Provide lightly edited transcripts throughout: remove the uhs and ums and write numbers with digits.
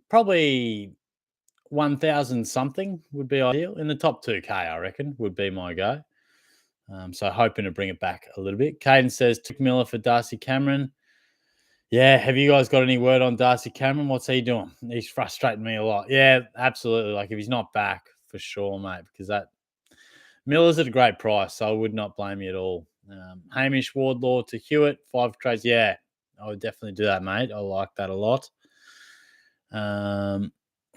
Probably 1,000 something would be ideal. In the top 2K, I reckon, would be my go. So hoping to bring it back a little bit. Caden says, Took Miller for Darcy Cameron. Yeah, have you guys got any word on Darcy Cameron? What's he doing? He's frustrating me a lot. Yeah, absolutely. Like if he's not back, for sure, mate, because that Miller's at a great price, so I would not blame you at all. Hamish Wardlaw to Hewitt, 5 trades. Yeah, I would definitely do that, mate. I like that a lot.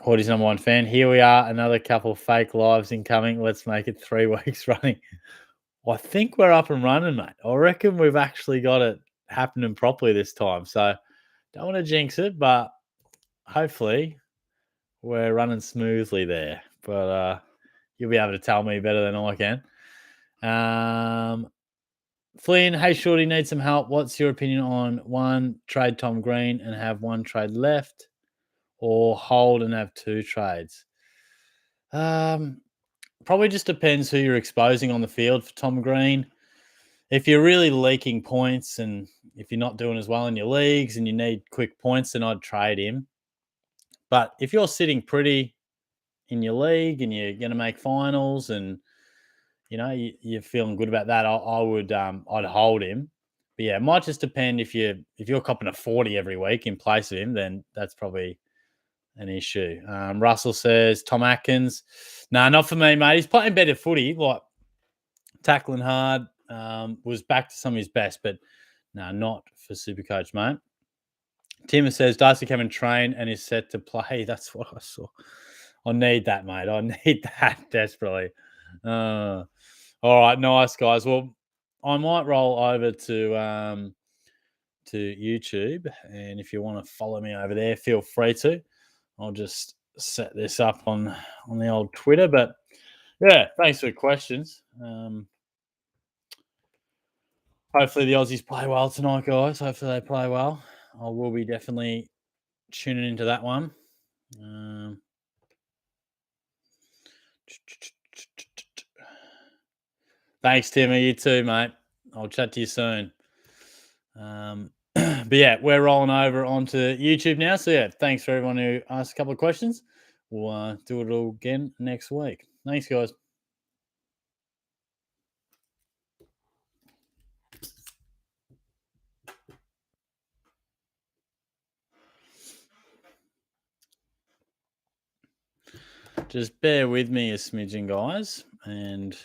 Horty's number one fan. Here we are, another couple of fake lives incoming. Let's make it 3 weeks running. I think we're up and running, mate. I reckon we've actually got it happening properly this time. So don't want to jinx it, but hopefully we're running smoothly there. But you'll be able to tell me better than I can. Flynn, hey, Shorty, need some help. What's your opinion on 1, trade Tom Green and have 1 trade left, or hold and have 2 trades? Probably just depends who you're exposing on the field for Tom Green. If you're really leaking points and if you're not doing as well in your leagues and you need quick points, then I'd trade him. But if you're sitting pretty in your league and you're going to make finals and you're feeling good about that, I would I'd hold him. But yeah, it might just depend if you're copping a 40 every week in place of him, then that's probably an issue. Russell says Tom Atkins. No, not for me, mate. He's playing better footy, like tackling hard. Was back to some of his best, but no, not for Supercoach, mate. Tim says Darcy came and train and is set to play. That's what I saw. I need that, mate. I need that desperately. All right, nice guys. Well, I might roll over to YouTube, and if you want to follow me over there, feel free to. I'll just set this up on the old Twitter. But yeah, thanks for the questions. Hopefully the Aussies play well tonight, guys. Hopefully they play well. I will be definitely tuning into that one. Thanks, Timmy. You too, mate. I'll chat to you soon. But yeah, we're rolling over onto YouTube now. So yeah, thanks for everyone who asked a couple of questions. We'll do it all again next week. Thanks, guys. Just bear with me a smidgen, guys, and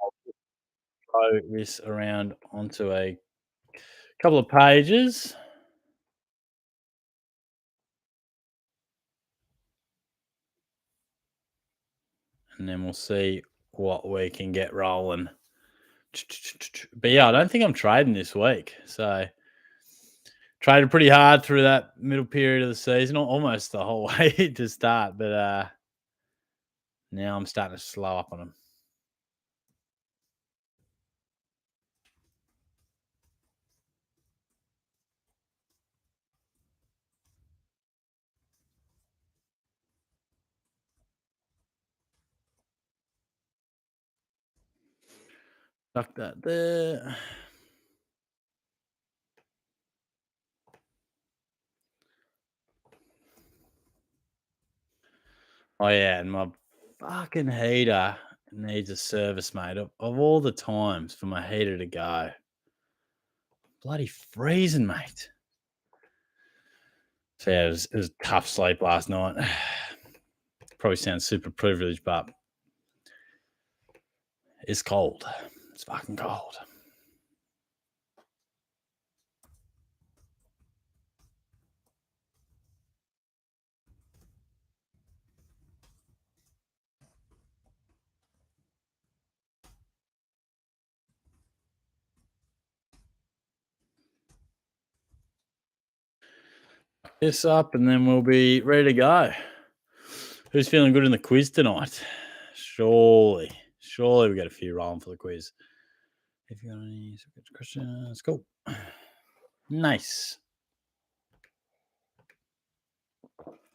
I'll throw this around onto a couple of pages. And then we'll see what we can get rolling. But yeah, I don't think I'm trading this week. So traded pretty hard through that middle period of the season, almost the whole way to start. But now I'm starting to slow up on them. Tuck that there. Oh yeah, and my fucking heater needs a service, mate. Of all the times for my heater to go, bloody freezing, mate. So yeah, it was tough sleep last night. Probably sounds super privileged, but it's cold. It's fucking cold. This up, and then we'll be ready to go. Who's feeling good in the quiz tonight? Surely we got a few rolling for the quiz. If you got any questions, cool. Nice.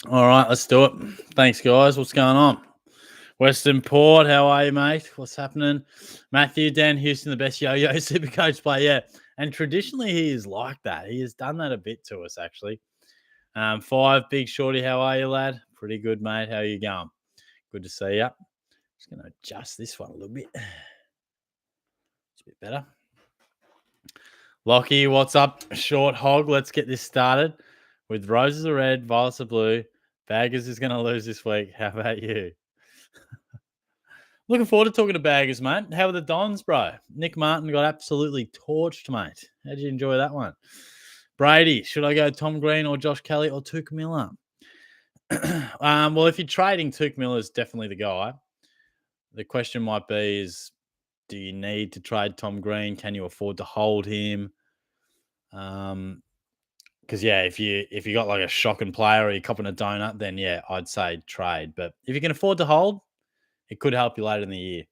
All right, let's do it. Thanks, guys. What's going on? Western Port, how are you, mate? What's happening? Matthew, Dan Houston, the best yo-yo Supercoach player. Yeah, and traditionally he is like that. He has done that a bit to us, actually. Five, Big Shorty, how are you, lad? Pretty good, mate. How you going? Good to see you. Just going to adjust this one a little bit. It's a bit better. Lockie, what's up? Short hog. Let's get this started. With roses are red, violets are blue. Baggers is going to lose this week. How about you? Looking forward to talking to Baggers, mate. How are the Dons, bro? Nick Martin got absolutely torched, mate. How did you enjoy that one? Brady, should I go Tom Green or Josh Kelly or Tuke Miller? Well, if you're trading, Tuke Miller is definitely the guy. The question might be is, do you need to trade Tom Green? Can you afford to hold him? Because if you got like a shocking player or you're copping a donut, then yeah, I'd say trade. But if you can afford to hold, it could help you later in the year.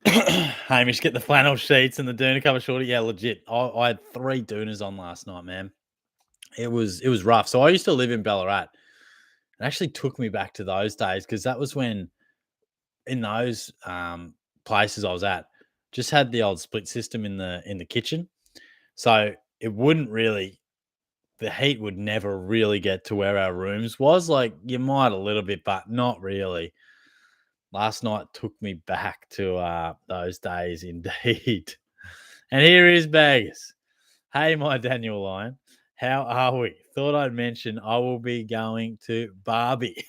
Hamish, get the flannel sheets and the doona cover shorty. Yeah, legit. I had 3 doonas on last night, man. It was rough. So I used to live in Ballarat. It actually took me back to those days because that was when in those places I was at, just had the old split system in the kitchen. So it wouldn't really the heat would never really get to where our rooms was. Like you might a little bit, but not really. Last night took me back to those days indeed. And here is Baggers. Hey, my Daniel Lion. How are we? Thought I'd mention I will be going to Barbie.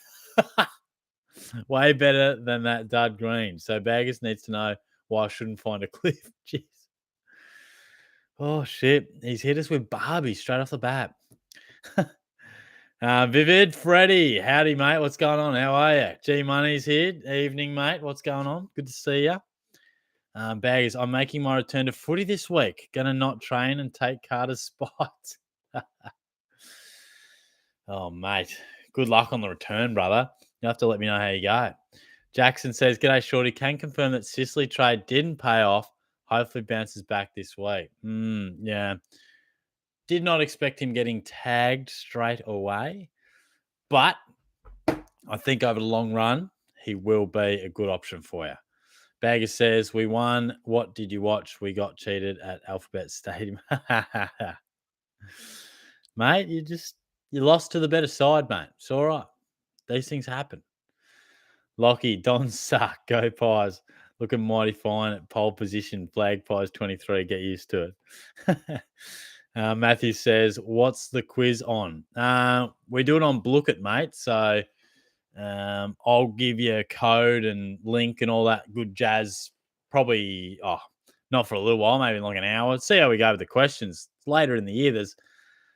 Way better than that dud green. So Baggers needs to know why I shouldn't find a cliff. Jeez. Oh, shit. He's hit us with Barbie straight off the bat. Vivid Freddy. Howdy, mate. What's going on? How are you? G Money's here. Evening, mate. What's going on? Good to see you. Baggers, I'm making my return to footy this week. Gonna not train and take Carter's spot. Oh, mate. Good luck on the return, brother. You have to let me know how you go. Jackson says, G'day, Shorty. Can confirm that Sicily trade didn't pay off. Hopefully bounces back this week. Yeah. Did not expect him getting tagged straight away. But I think over the long run, he will be a good option for you. Bagger says, we won. What did you watch? We got cheated at Alphabet Stadium. Mate, you lost to the better side, mate. It's all right. These things happen. Lockie, Don suck. Go Pies. Looking mighty fine at pole position. Flag Pies 23. Get used to it. Matthew says, what's the quiz on? We do it on Blook It, mate. So I'll give you a code and link and all that good jazz. Probably, not for a little while, maybe like an hour. See how we go with the questions. Later in the year, there's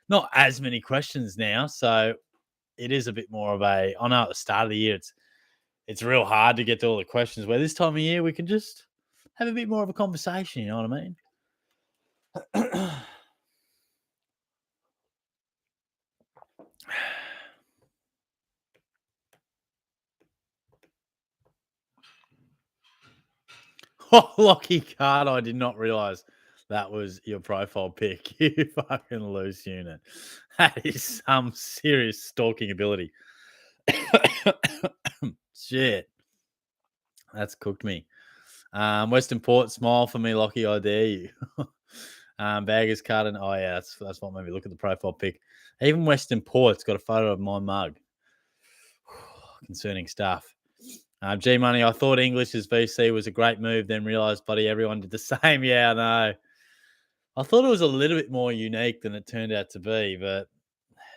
not as many questions now. So it is a bit more of I know at the start of the year, it's real hard to get to all the questions, where this time of year we can just have a bit more of a conversation. You know what I mean? Oh, Lockie Card, I did not realize that was your profile pic. You fucking loose unit. That is some serious stalking ability. Shit. That's cooked me. Western Port, smile for me, Lockie. I dare you. Baggers card and yeah, that's what made me look at the profile pic. Even Western Port's got a photo of my mug. Concerning stuff. G Money, I thought English as VC was a great move, then realised, buddy, everyone did the same. Yeah, I know. I thought it was a little bit more unique than it turned out to be, but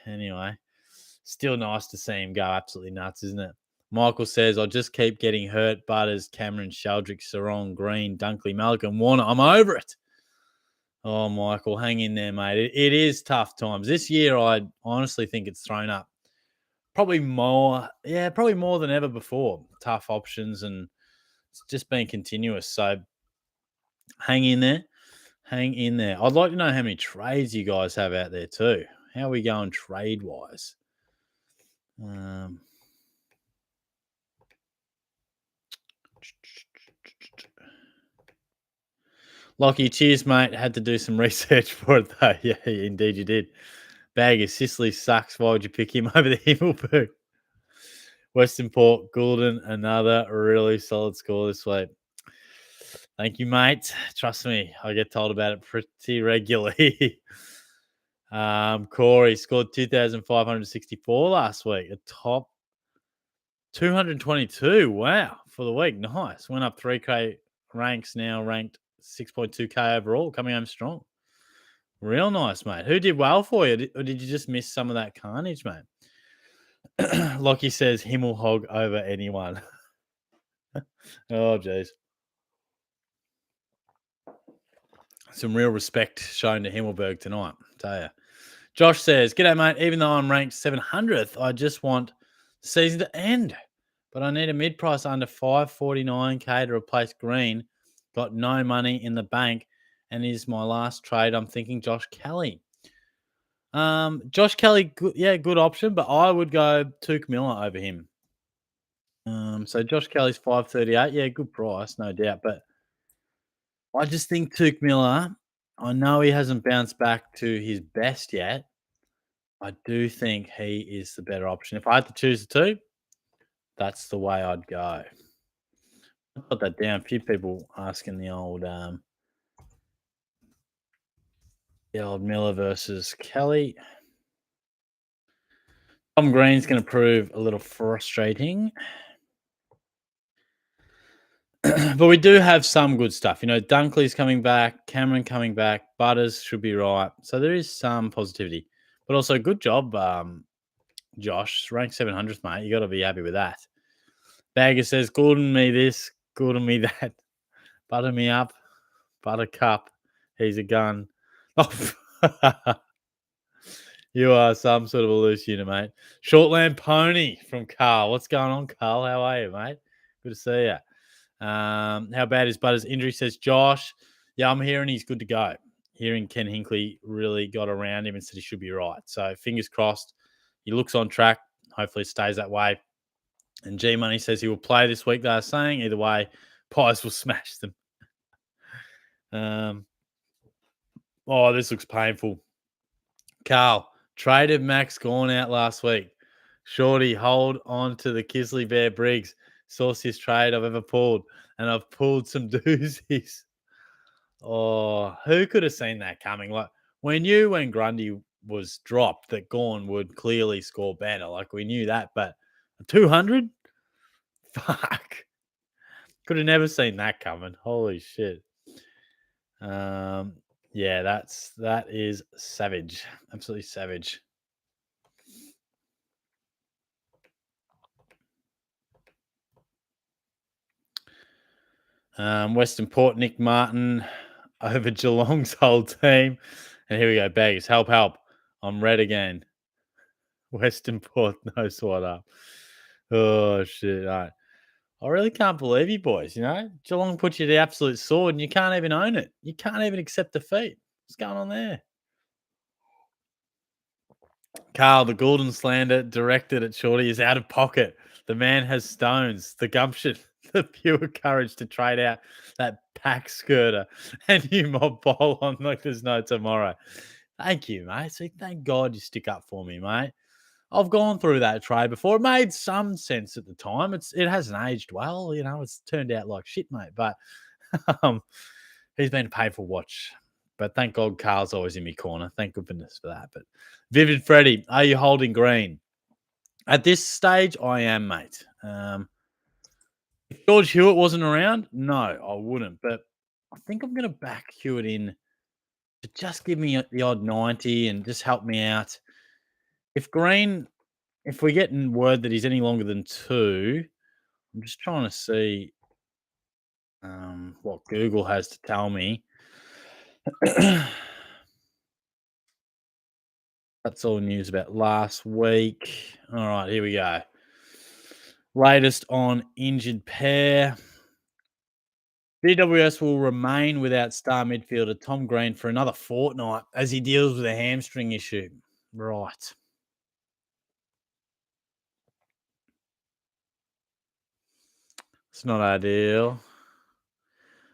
anyway, still nice to see him go absolutely nuts, isn't it? Michael says, I'll just keep getting hurt. Butters, Cameron, Sheldrick, Sarong, Green, Dunkley, Malcolm, Warner. I'm over it. Oh, Michael, hang in there, mate. It is tough times. This year, I honestly think it's thrown up probably more than ever before. Tough options, and it's just been continuous. So hang in there. Hang in there. I'd like to know how many trades you guys have out there too. How are we going trade-wise? Lockie, cheers, mate. Had to do some research for it, though. Yeah, indeed you did. Bagger, Sicily sucks. Why would you pick him over the Himmelberg? Western Port, Goulden, another really solid score this week. Thank you, mate. Trust me, I get told about it pretty regularly. Corey scored 2,564 last week. A top 222. Wow. For the week. Nice. Went up 3K ranks, now ranked 6.2K overall. Coming home strong. Real nice, mate. Who did well for you? Or did you just miss some of that carnage, mate? Lockie says Himmelhog over anyone. Oh, jeez. Some real respect shown to Himmelberg tonight, tell you. Josh says, G'day, mate. Even though I'm ranked 700th, I just want the season to end. But I need a mid price under 549K to replace Green. Got no money in the bank. And is my last trade. I'm thinking Josh Kelly. Josh Kelly, good option, but I would go Tuke Miller over him. So Josh Kelly's 538. Yeah, good price, no doubt. But I just think Tuke Miller, I know he hasn't bounced back to his best yet. I do think he is the better option. If I had to choose the two, that's the way I'd go. I put that down. A few people asking the old Miller versus Kelly. Tom Green's going to prove a little frustrating. But we do have some good stuff. Dunkley's coming back, Cameron coming back, Butters should be right. So there is some positivity. But also, good job, Josh. Rank 700th, mate. You got to be happy with that. Bagger says, Gordon me this, Gordon me that. Butter me up, Buttercup. He's a gun. Oh, you are some sort of a loose unit, mate. Shortland Pony from Carl. What's going on, Carl? How are you, mate? Good to see you. How bad is Butters' injury, says Josh. Yeah, I'm hearing he's good to go. Hearing Ken Hinkley really got around him and said he should be right. So fingers crossed. He looks on track. Hopefully it stays that way. And G Money says he will play this week, they're saying. Either way, Pies will smash them. This looks painful. Carl, traded Max Gorn out last week. Shorty, hold on to the Kisley Bear Briggs. Sauciest trade I've ever pulled. And I've pulled some doozies. Oh, who could have seen that coming? Like, we knew when Grundy was dropped that Gorn would clearly score better. Like, we knew that. But 200? Fuck. Could have never seen that coming. Holy shit. Yeah, that is savage. Absolutely savage. Western Port, Nick Martin over Geelong's whole team. And here we go, Baggers. Help. I'm red again. Western Port knows what up. Oh, shit. All right. I really can't believe you boys, Geelong put you the absolute sword and you can't even own it. You can't even accept defeat. What's going on there? Carl, the Golden slander directed at Shorty is out of pocket. The man has stones, the gumption, the pure courage to trade out that pack skirter and you mob bowl on like there's no tomorrow. Thank you, mate. See, thank God you stick up for me, mate. I've gone through that trade before. It made some sense at the time. It hasn't aged well, it's turned out like shit, mate. But he's been a painful watch. But thank God Carl's always in my corner. Thank goodness for that. But Vivid Freddy, are you holding Green? At this stage, I am, mate. If George Hewitt wasn't around, no, I wouldn't. But I think I'm going to back Hewitt in to just give me the odd 90 and just help me out. If we're getting word that he's any longer than 2, I'm just trying to see what Google has to tell me. That's all news about last week. All right, here we go. Latest on injured pair. BWS will remain without star midfielder Tom Green for another fortnight as he deals with a hamstring issue. Right. It's not ideal.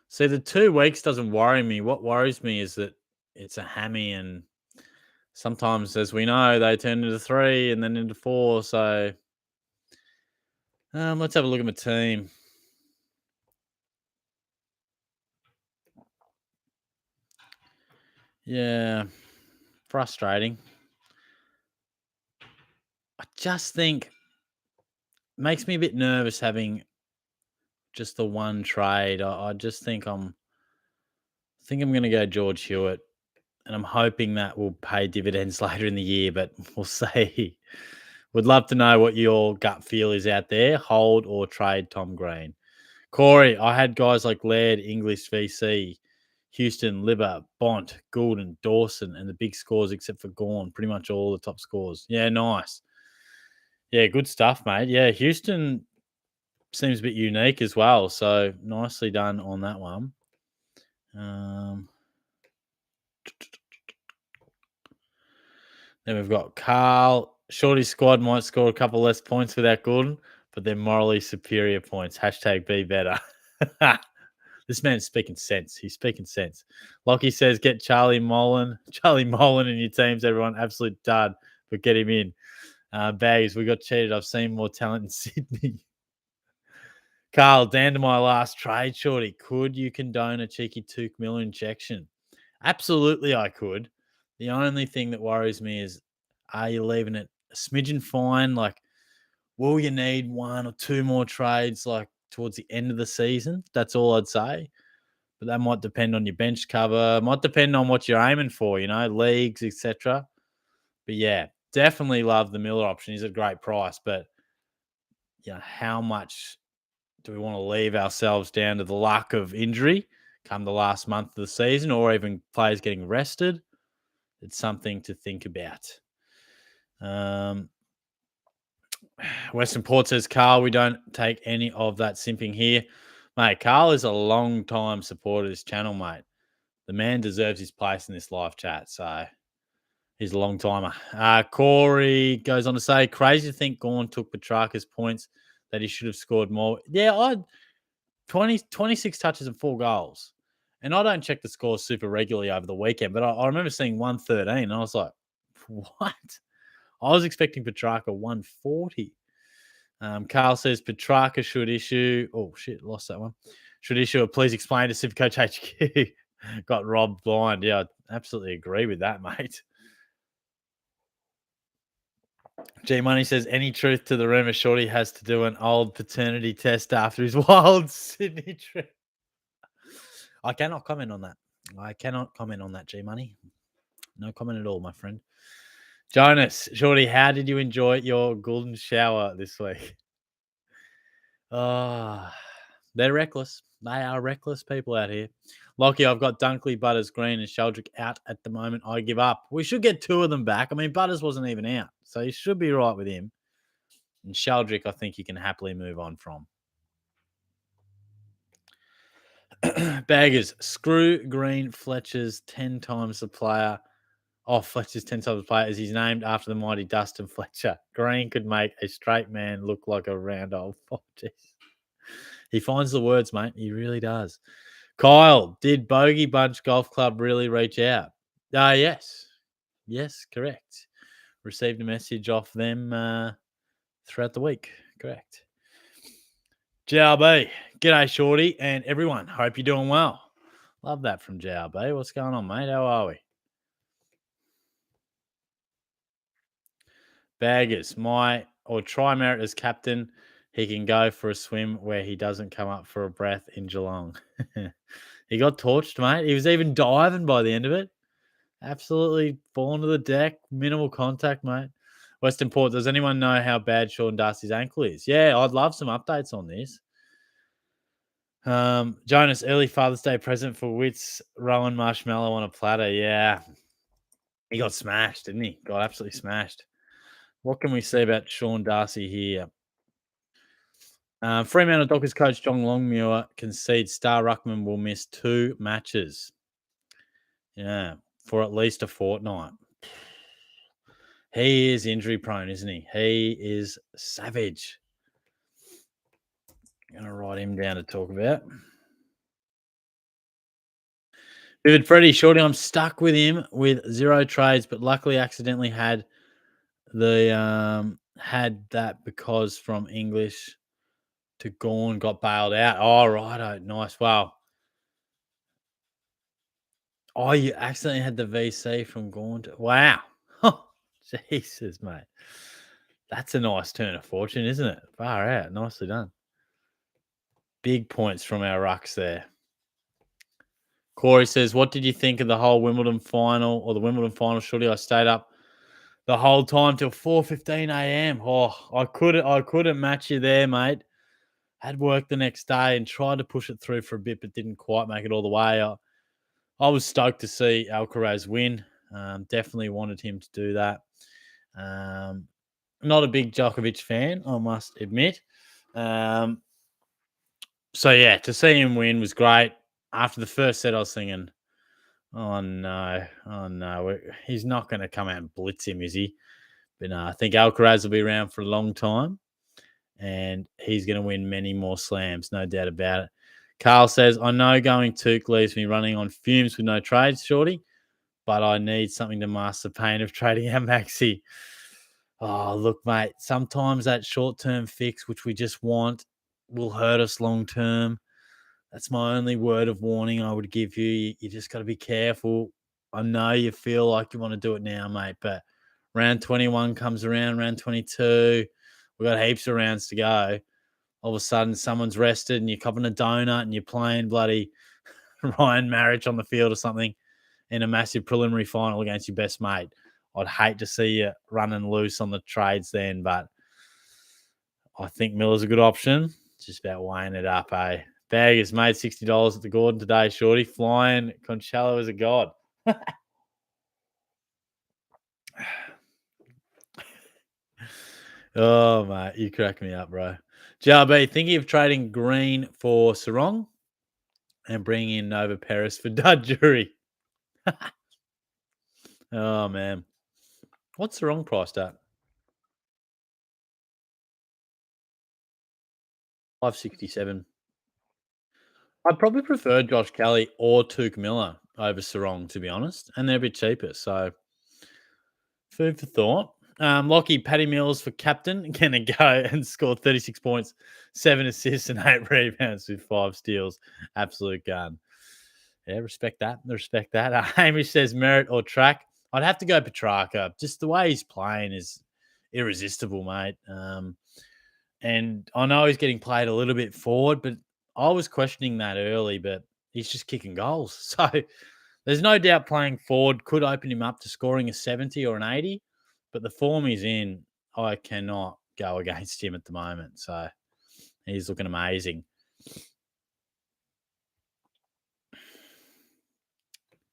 See, the 2 weeks doesn't worry me. What worries me is that it's a hammy, and sometimes, as we know, they turn into 3 and then into 4. So let's have a look at my team. Yeah. frustrating. I just think makes me a bit nervous having just the one trade. I just think I'm going to go George Hewitt, and I'm hoping that will pay dividends later in the year. But we'll see. Would love to know what your gut feel is out there. Hold or trade Tom Green. Corey, I had guys like Laird, English VC, Houston, Libber, Bont, Goulden, Dawson, and the big scores except for Gorn. Pretty much all the top scores. Yeah, nice. Yeah, good stuff, mate. Yeah, Houston seems a bit unique as well. So nicely done on that one. Um, then we've got Carl. Shorty's squad might score a couple less points without Gordon, but they're morally superior points. Hashtag be better. This man's speaking sense. He's speaking sense. Lockie says, get Charlie Mullen. Charlie Mullen in your teams, everyone. Absolute dud, but get him in. Bags, we got cheated. I've seen more talent in Sydney. Carl, down to my last trade, Shorty. Could you condone a cheeky Tuke Miller injection? Absolutely, I could. The only thing that worries me is, are you leaving it a smidgen fine? Like, will you need one or two more trades, like towards the end of the season? That's all I'd say. But that might depend on your bench cover. Might depend on what you're aiming for. Leagues, etc. But yeah, definitely love the Miller option. He's a great price, but how much do we want to leave ourselves down to the luck of injury come the last month of the season, or even players getting rested? It's something to think about. Western Port says, Carl, we don't take any of that simping here. Mate, Carl is a long time supporter of this channel, mate. The man deserves his place in this live chat, so he's a long timer. Corey goes on to say, crazy to think Gorn took Petrarca's points that he should have scored more. Yeah, 26 touches and 4 goals. And I don't check the scores super regularly over the weekend, but I remember seeing 113, and I was like, what? I was expecting Petrarca 140. Carl says Petrarca should issue. Oh, shit, lost that one. Should issue a please explain to Supercoach HQ. Got robbed blind. Yeah, I absolutely agree with that, mate. G Money says any truth to the rumor Shorty has to do an old paternity test after his wild Sydney trip. I cannot comment on that. G Money. No comment at all, my friend. Jonas, Shorty, how did you enjoy your golden shower this week? They're reckless. They are reckless people out here. Lockie, I've got Dunkley, Butters, Green, and Sheldrick out at the moment. I give up. We should get 2 of them back. I mean, Butters wasn't even out, so you should be right with him. And Sheldrick, I think you can happily move on from. Baggers, screw Green. Fletcher's 10 times the player. Oh, Fletcher's 10 times the player as he's named after the mighty Dustin Fletcher. Green could make a straight man look like a round old. Oh, jeez. He finds the words, mate. He really does. Kyle, did Bogey Bunch Golf Club really reach out? Yes. Yes, correct. Received a message off them throughout the week. Correct. JRB, g'day, Shorty, and everyone. Hope you're doing well. Love that from JRB. What's going on, mate? How are we? Baggers, try Merritt as captain. He can go for a swim where he doesn't come up for a breath in Geelong. He got torched, mate. He was even diving by the end of it. Absolutely fallen to the deck. Minimal contact, mate. Western Port, does anyone know how bad Sean Darcy's ankle is? Yeah, I'd love some updates on this. Jonas, early Father's Day present for Wits, Rowan Marshmallow on a platter. Yeah. He got smashed, didn't he? Got absolutely smashed. What can we say about Sean Darcy here? Fremantle Dockers coach John Longmuir concedes Star Ruckman will miss 2 matches. Yeah, for at least a fortnight. He is injury prone, isn't he? He is savage. I'm going to write him down to talk about. Vivid Freddy, Shorty, I'm stuck with him with 0 trades, but luckily accidentally had that because from English to Gorn got bailed out. Oh, righto. Nice. Wow. Oh, you accidentally had the VC from Gaunt. Wow. Jesus, mate. That's a nice turn of fortune, isn't it? Far out. Nicely done. Big points from our rucks there. Corey says, "What did you think of the whole Wimbledon final or the Wimbledon final? Shorty, I stayed up the whole time till 4:15 a.m. Oh, I couldn't match you there, mate. Had work the next day and tried to push it through for a bit, but didn't quite make it all the way. I was stoked to see Alcaraz win. Definitely wanted him to do that. Um, not a big Djokovic fan, I must admit. Um, so yeah, to see him win was great. After the first set, I was thinking, oh no, he's not going to come out and blitz him, is he? But no, I think Alcaraz will be around for a long time, and he's going to win many more slams, no doubt about it. Carl says, I know going Took leaves me running on fumes with no trades, Shorty, but I need something to mask the pain of trading out Maxi. Oh, look, mate, sometimes that short term fix, which we just want, will hurt us long term. That's my only word of warning I would give you. You just got to be careful. I know you feel like you want to do it now, mate, but round 21 comes around, round 22. We've got heaps of rounds to go. All of a sudden, someone's rested and you're copping a donut and you're playing bloody Ryan Marriage on the field or something in a massive preliminary final against your best mate. I'd hate to see you running loose on the trades then, but I think Miller's a good option. It's just about weighing it up, eh? Bag has made $60 at the Gordon today, Shorty. Flying Concello is a god. Oh, mate, you crack me up, bro. JRB, thinking of trading Green for Sarong and bringing in Nova Paris for Dudgery. Oh, man. What's Sarong priced at? 567. I'd probably prefer Josh Kelly or Took Miller over Sarong, to be honest, and they're a bit cheaper. So, food for thought. Lockie, Paddy Mills for captain, gonna go and score 36 points, 7 assists, and 8 rebounds with 5 steals. Absolute gun. Yeah, respect that. Respect that. Hamish says merit or track. I'd have to go Petrarca. Just the way he's playing is irresistible, mate. And I know he's getting played a little bit forward, but I was questioning that early, but he's just kicking goals. So there's no doubt playing forward could open him up to scoring a 70 or an 80, but the form he's in, I cannot go against him at the moment. So he's looking amazing.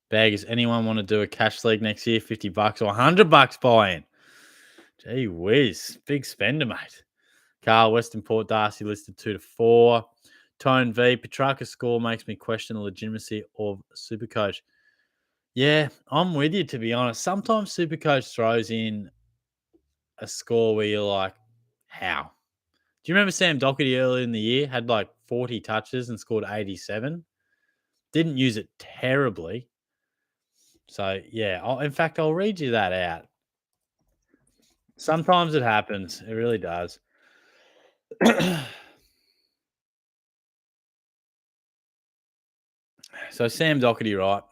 Baggers, anyone want to do a cash league next year? $50 or $100 buy-in. Gee whiz. Big spender, mate. Carl, Western Port, Darcy listed 2 to 4. Tone V, Petrarca's score makes me question the legitimacy of SuperCoach. Yeah, I'm with you, to be honest. Sometimes SuperCoach throws in a score where you're like, how? Do you remember Sam Doherty earlier in the year had like 40 touches and scored 87? Didn't use it terribly. So, yeah, in fact, I'll read you that out. Sometimes it happens. It really does. So, Sam Doherty, right?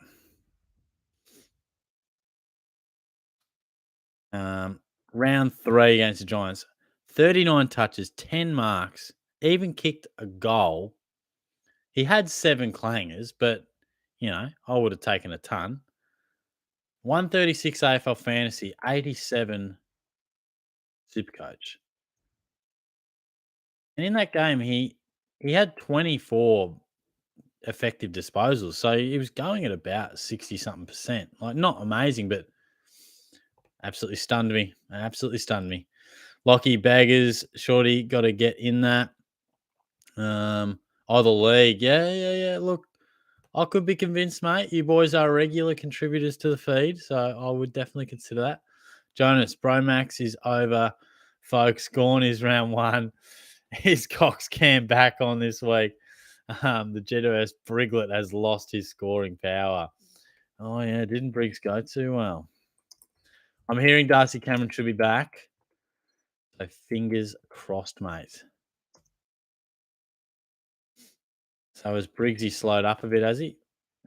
Um, round 3 against the Giants, 39 touches, 10 marks, even kicked a goal. He had 7 clangers, but, I would have taken a ton. 136 AFL fantasy, 87 Supercoach. And in that game, he had 24 effective disposals. So he was going at about 60 something percent. Like, not amazing, but absolutely stunned me. Absolutely stunned me. Lockie Baggers, Shorty, got to get in that. The league. Yeah. Look, I could be convinced, mate. You boys are regular contributors to the feed, so I would definitely consider that. Jonas, Bromax is over, folks. Gone is round 1. His Cox cam back on this week. The GWS Briglet has lost his scoring power. Oh, yeah, didn't Briggs go too well? I'm hearing Darcy Cameron should be back. So fingers crossed, mate. So has Briggsy slowed up a bit, has he?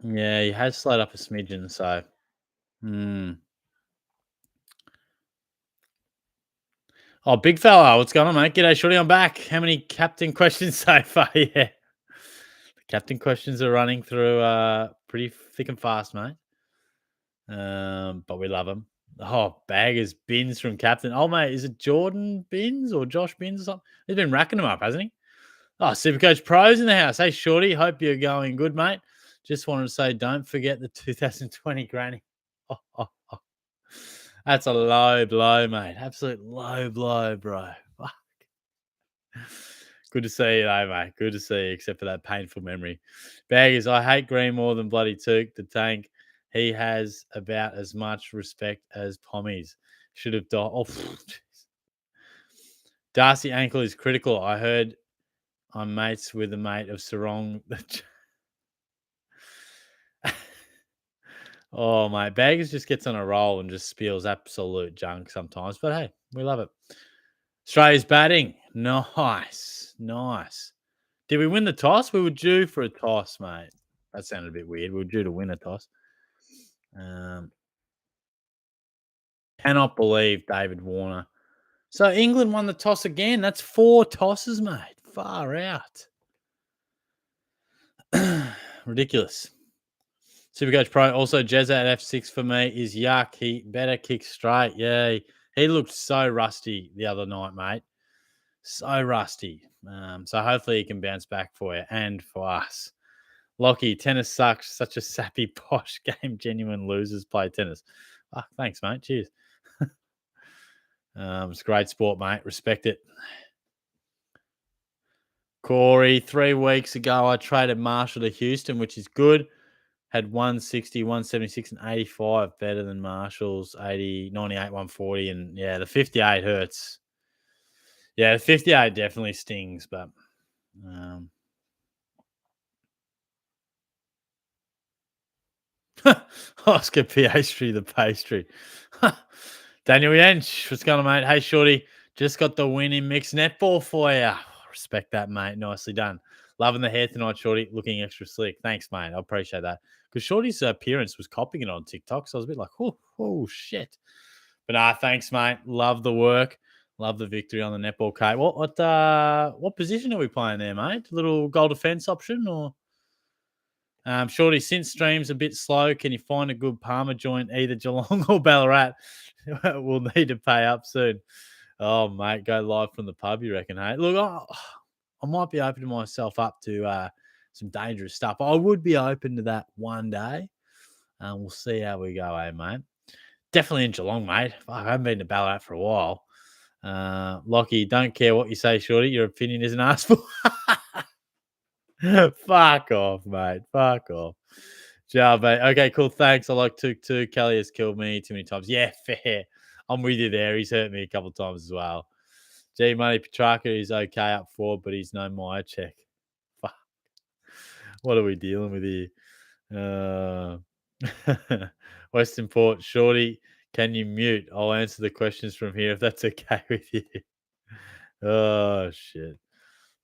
Yeah, he has slowed up a smidgen, so mm. Oh, big fella, what's going on, mate? G'day, shorty, I'm back. How many captain questions so far? Yeah. The captain questions are running through pretty thick and fast, mate. But we love them. Oh, baggers, Bins from captain. Oh, mate, is it Jordan Bins or Josh Bins or something? He's been racking them up, hasn't he? Oh, Supercoach Pros in the house. Hey, shorty, hope you're going good, mate. Just wanted to say, don't forget the 2020 granny. Oh, oh, oh. That's a low blow, mate. Absolute low blow, bro. Fuck. Good to see you, though, mate. Good to see you, except for that painful memory. Baggers, I hate Green more than bloody Took, the tank. He has about as much respect as Pommies. Should have died. Oh, Darcy ankle is critical. I heard I'm mates with a mate of Sarong. Oh, mate. Baggers just gets on a roll and just spills absolute junk sometimes. But hey, we love it. Australia's batting. Nice. Nice. Did we win the toss? We were due for a toss, mate. That sounded a bit weird. We were due to win a toss. Um, cannot believe David Warner. So England won the toss again. That's 4 tosses, mate. Far out. Ridiculous. Supercoach Pro. Also, Jezza at F6 for me is yuck. He better kick straight. Yeah. He looked so rusty the other night, mate. So rusty. So hopefully he can bounce back for you and for us. Lockie, tennis sucks. Such a sappy, posh game. Genuine losers play tennis. Oh, thanks, mate. Cheers. It's a great sport, mate. Respect it. Corey, 3 weeks ago, I traded Marshall to Houston, which is good. Had 160, 176, and 85 better than Marshall's 80, 98, 140. And yeah, the 58 hurts. Yeah, the 58 definitely stings, but um, Oscar Piastri, the pastry. Daniel Yench, what's going on, mate? Hey, Shorty, just got the win in mixed netball for you. Respect that, mate. Nicely done. Loving the hair tonight, Shorty. Looking extra slick. Thanks, mate. I appreciate that. Because Shorty's appearance was copying it on TikTok, so I was a bit like, oh shit. But thanks, mate. Love the work. Love the victory on the netball, Kate. What position are we playing there, mate? Little goal defense option or? Shorty, since stream's a bit slow, can you find a good Palmer joint, either Geelong or Ballarat? We'll need to pay up soon. Oh, mate, go live from the pub, you reckon, hey? Look, I might be opening myself up to some dangerous stuff. I would be open to that one day. We'll see how we go, mate? Definitely in Geelong, mate. Fuck, I haven't been to Ballarat for a while. Lockie, don't care what you say, Shorty. Your opinion isn't asked for. Fuck off, mate. Fuck off. Ciao, mate. Okay, cool. Thanks. I like Tuk Tuk. Kelly has killed me too many times. Yeah, fair. I'm with you there. He's hurt me a couple of times as well. G Money Petrarca is okay up forward, but he's no Maya check. Fuck. What are we dealing with here? Western Port, Shorty, can you mute? I'll answer the questions from here if that's okay with you. Oh, shit.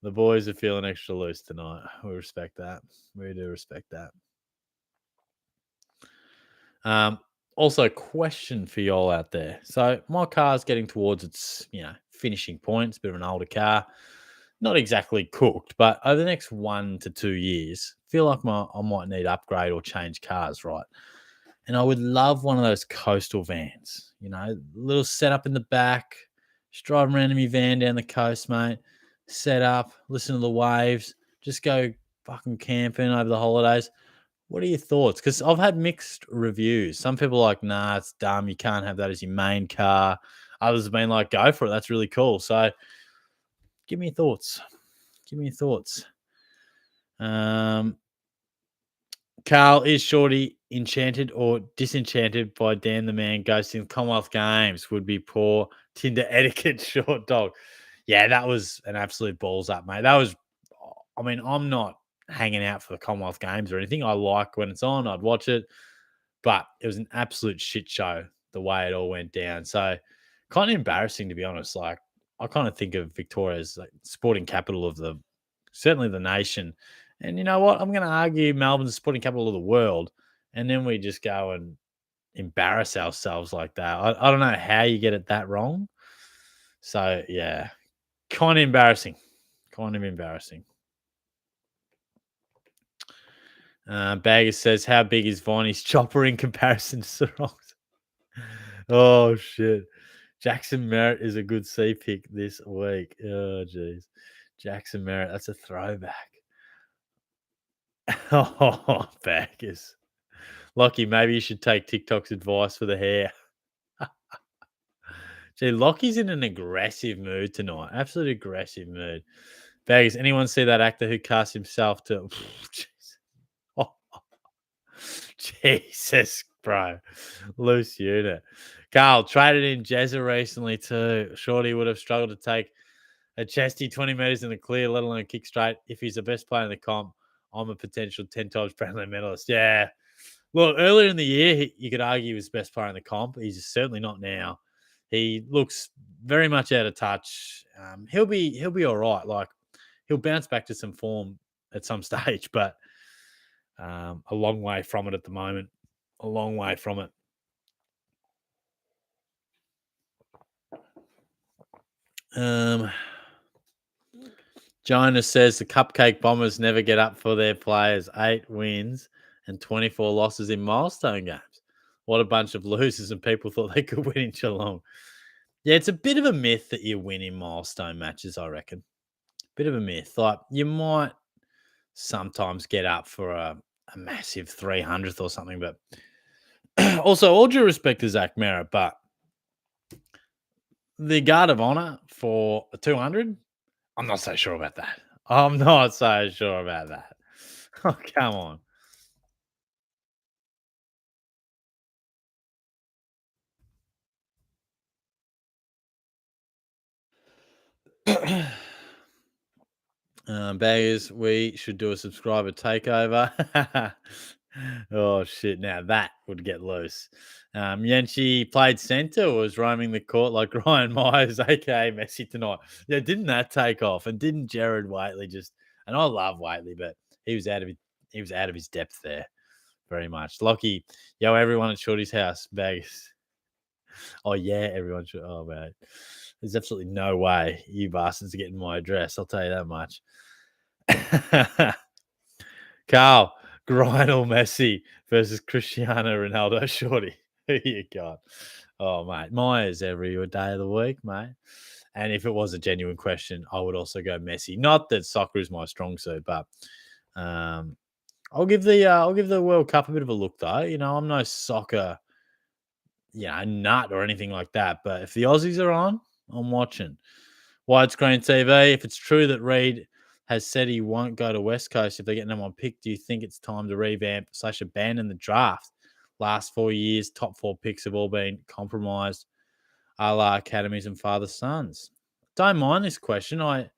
The boys are feeling extra loose tonight. We respect that. We do respect that. Also, question for y'all out there. So my car's getting towards its, finishing point. It's a bit of an older car. Not exactly cooked, but over the next 1 to 2 years, feel like I might need to upgrade or change cars, right? And I would love one of those coastal vans, little setup in the back, just driving around in my van down the coast, mate. Set up, listen to the waves, just go fucking camping over the holidays. What are your thoughts? Because I've had mixed reviews. Some people are like, nah, it's dumb. You can't have that as your main car. Others have been like, go for it. That's really cool. So give me your thoughts. Give me your thoughts. Carl, is Shorty enchanted or disenchanted by Dan the Man ghosting the Commonwealth Games? Would be poor Tinder etiquette, short dog. Yeah, that was an absolute balls up, mate. I'm not hanging out for the Commonwealth Games or anything. I like when it's on, I'd watch it, but it was an absolute shit show the way it all went down. So kind of embarrassing, to be honest. Like, I kind of think of Victoria as like sporting capital of certainly the nation. And you know what? I'm going to argue Melbourne's the sporting capital of the world. And then we just go and embarrass ourselves like that. I don't know how you get it that wrong. So, yeah, kind of embarrassing. Kind of embarrassing. Bagger says, how big is Viney's chopper in comparison to Sarong's? Oh, shit. Jackson Merritt is a good C pick this week. Oh, jeez. Jackson Merritt, that's a throwback. Oh, Baggers. Lockie, maybe you should take TikTok's advice for the hair. Gee, Lockie's in an aggressive mood tonight. Absolute aggressive mood. Baggers, anyone see that actor who cast himself to... Jeez. Oh, Jesus, bro. Loose unit. Carl, traded in Jezza recently too. Shorty would have struggled to take a chesty 20 metres in the clear, let alone kick straight. If he's the best player in the comp, I'm a potential 10 times Brownlow medalist. Yeah. Well, earlier in the year, you could argue he was best player in the comp. He's certainly not now. He looks very much out of touch. He'll be all right. Like he'll bounce back to some form at some stage, but a long way from it at the moment. A long way from it. Jonas says the Cupcake Bombers never get up for their players. 8 wins and 24 losses in milestone games. What a bunch of losers, and people thought they could win in Geelong. Yeah, it's a bit of a myth that you win in milestone matches, I reckon. Bit of a myth. Like, you might sometimes get up for a massive 300th or something, but also, all due respect to Zach Merritt, but the guard of honour for a 200, I'm not so sure about that. I'm not so sure about that. Oh, come on. Baggers, we should do a subscriber takeover. Oh shit! Now that would get loose. Yanchi played centre or was roaming the court like Ryan Myers, aka Messi tonight. Yeah, didn't that take off? And didn't Jared Waitley just? And I love Waitley, but he was out of his depth there very much. Lockie, yo, everyone at Shorty's house, Baggers. Oh yeah, everyone should. Oh man, there's absolutely no way you bastards are getting my address. I'll tell you that much. Carl, Lionel Messi versus Cristiano Ronaldo. Shorty, who you got? Oh mate, Myers every day of the week, mate. And if it was a genuine question, I would also go Messi. Not that soccer is my strong suit, but um, I'll give the World Cup a bit of a look though. You know, I'm no soccer nut or anything like that. But if the Aussies are on, I'm watching. Widescreen TV. If it's true that Reid has said he won't go to West Coast if they get number one pick, do you think it's time to revamp/abandon the draft? Last 4 years, top 4 picks have all been compromised, a la academies and father sons. Don't mind this question. I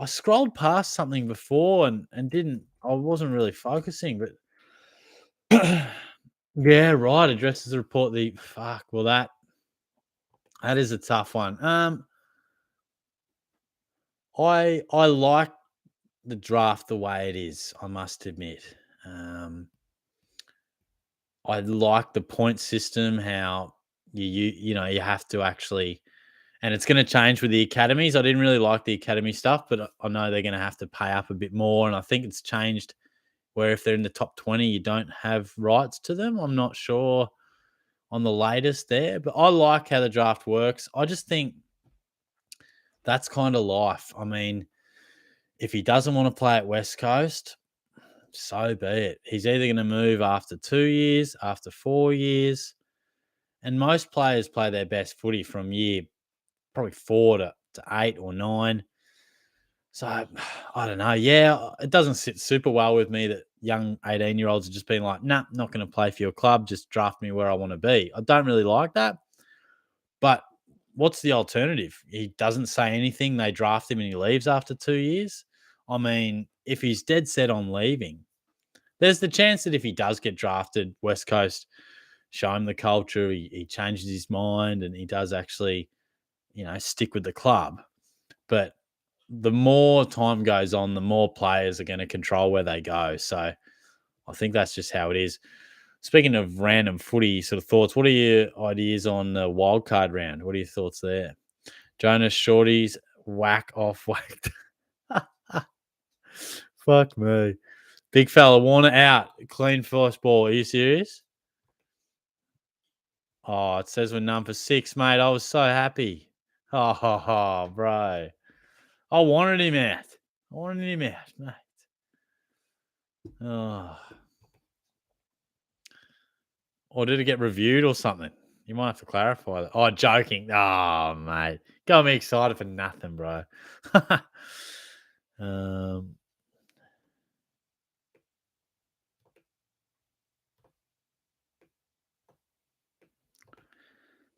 scrolled past something before and didn't. I wasn't really focusing, but yeah, right. Addresses the report. The fuck. Well, that is a tough one. I like the draft the way it is, I must admit. Um, I like the point system, how you have to actually, and it's going to change with the academies. I didn't really like the academy stuff, but I know they're going to have to pay up a bit more, and I think it's changed where if they're in the top 20, you don't have rights to them. I'm not sure on the latest there, but I like how the draft works. I just think that's kind of life. I mean, if he doesn't want to play at West Coast, so be it. He's either going to move after 2 years, after 4 years, and most players play their best footy from year probably 4 to 8 or 9. So I don't know. Yeah, it doesn't sit super well with me that young 18-year-olds are just being like, nah, not going to play for your club. Just draft me where I want to be. I don't really like that. But what's the alternative? He doesn't say anything. They draft him and he leaves after 2 years. I mean, if he's dead set on leaving, there's the chance that if he does get drafted, West Coast show him the culture, he changes his mind and he does actually, stick with the club. But the more time goes on, the more players are going to control where they go. So I think that's just how it is. Speaking of random footy sort of thoughts, what are your ideas on the wild card round? What are your thoughts there? Jonas Shorty's whack off whacked. Fuck me. Big fella, Warner out. Clean first ball. Are you serious? Oh, it says we're number 6, mate. I was so happy. Oh, bro. I wanted him out. I wanted him out, mate. Oh. Or did it get reviewed or something? You might have to clarify that. Oh, joking. Oh, mate. Got me excited for nothing, bro. um,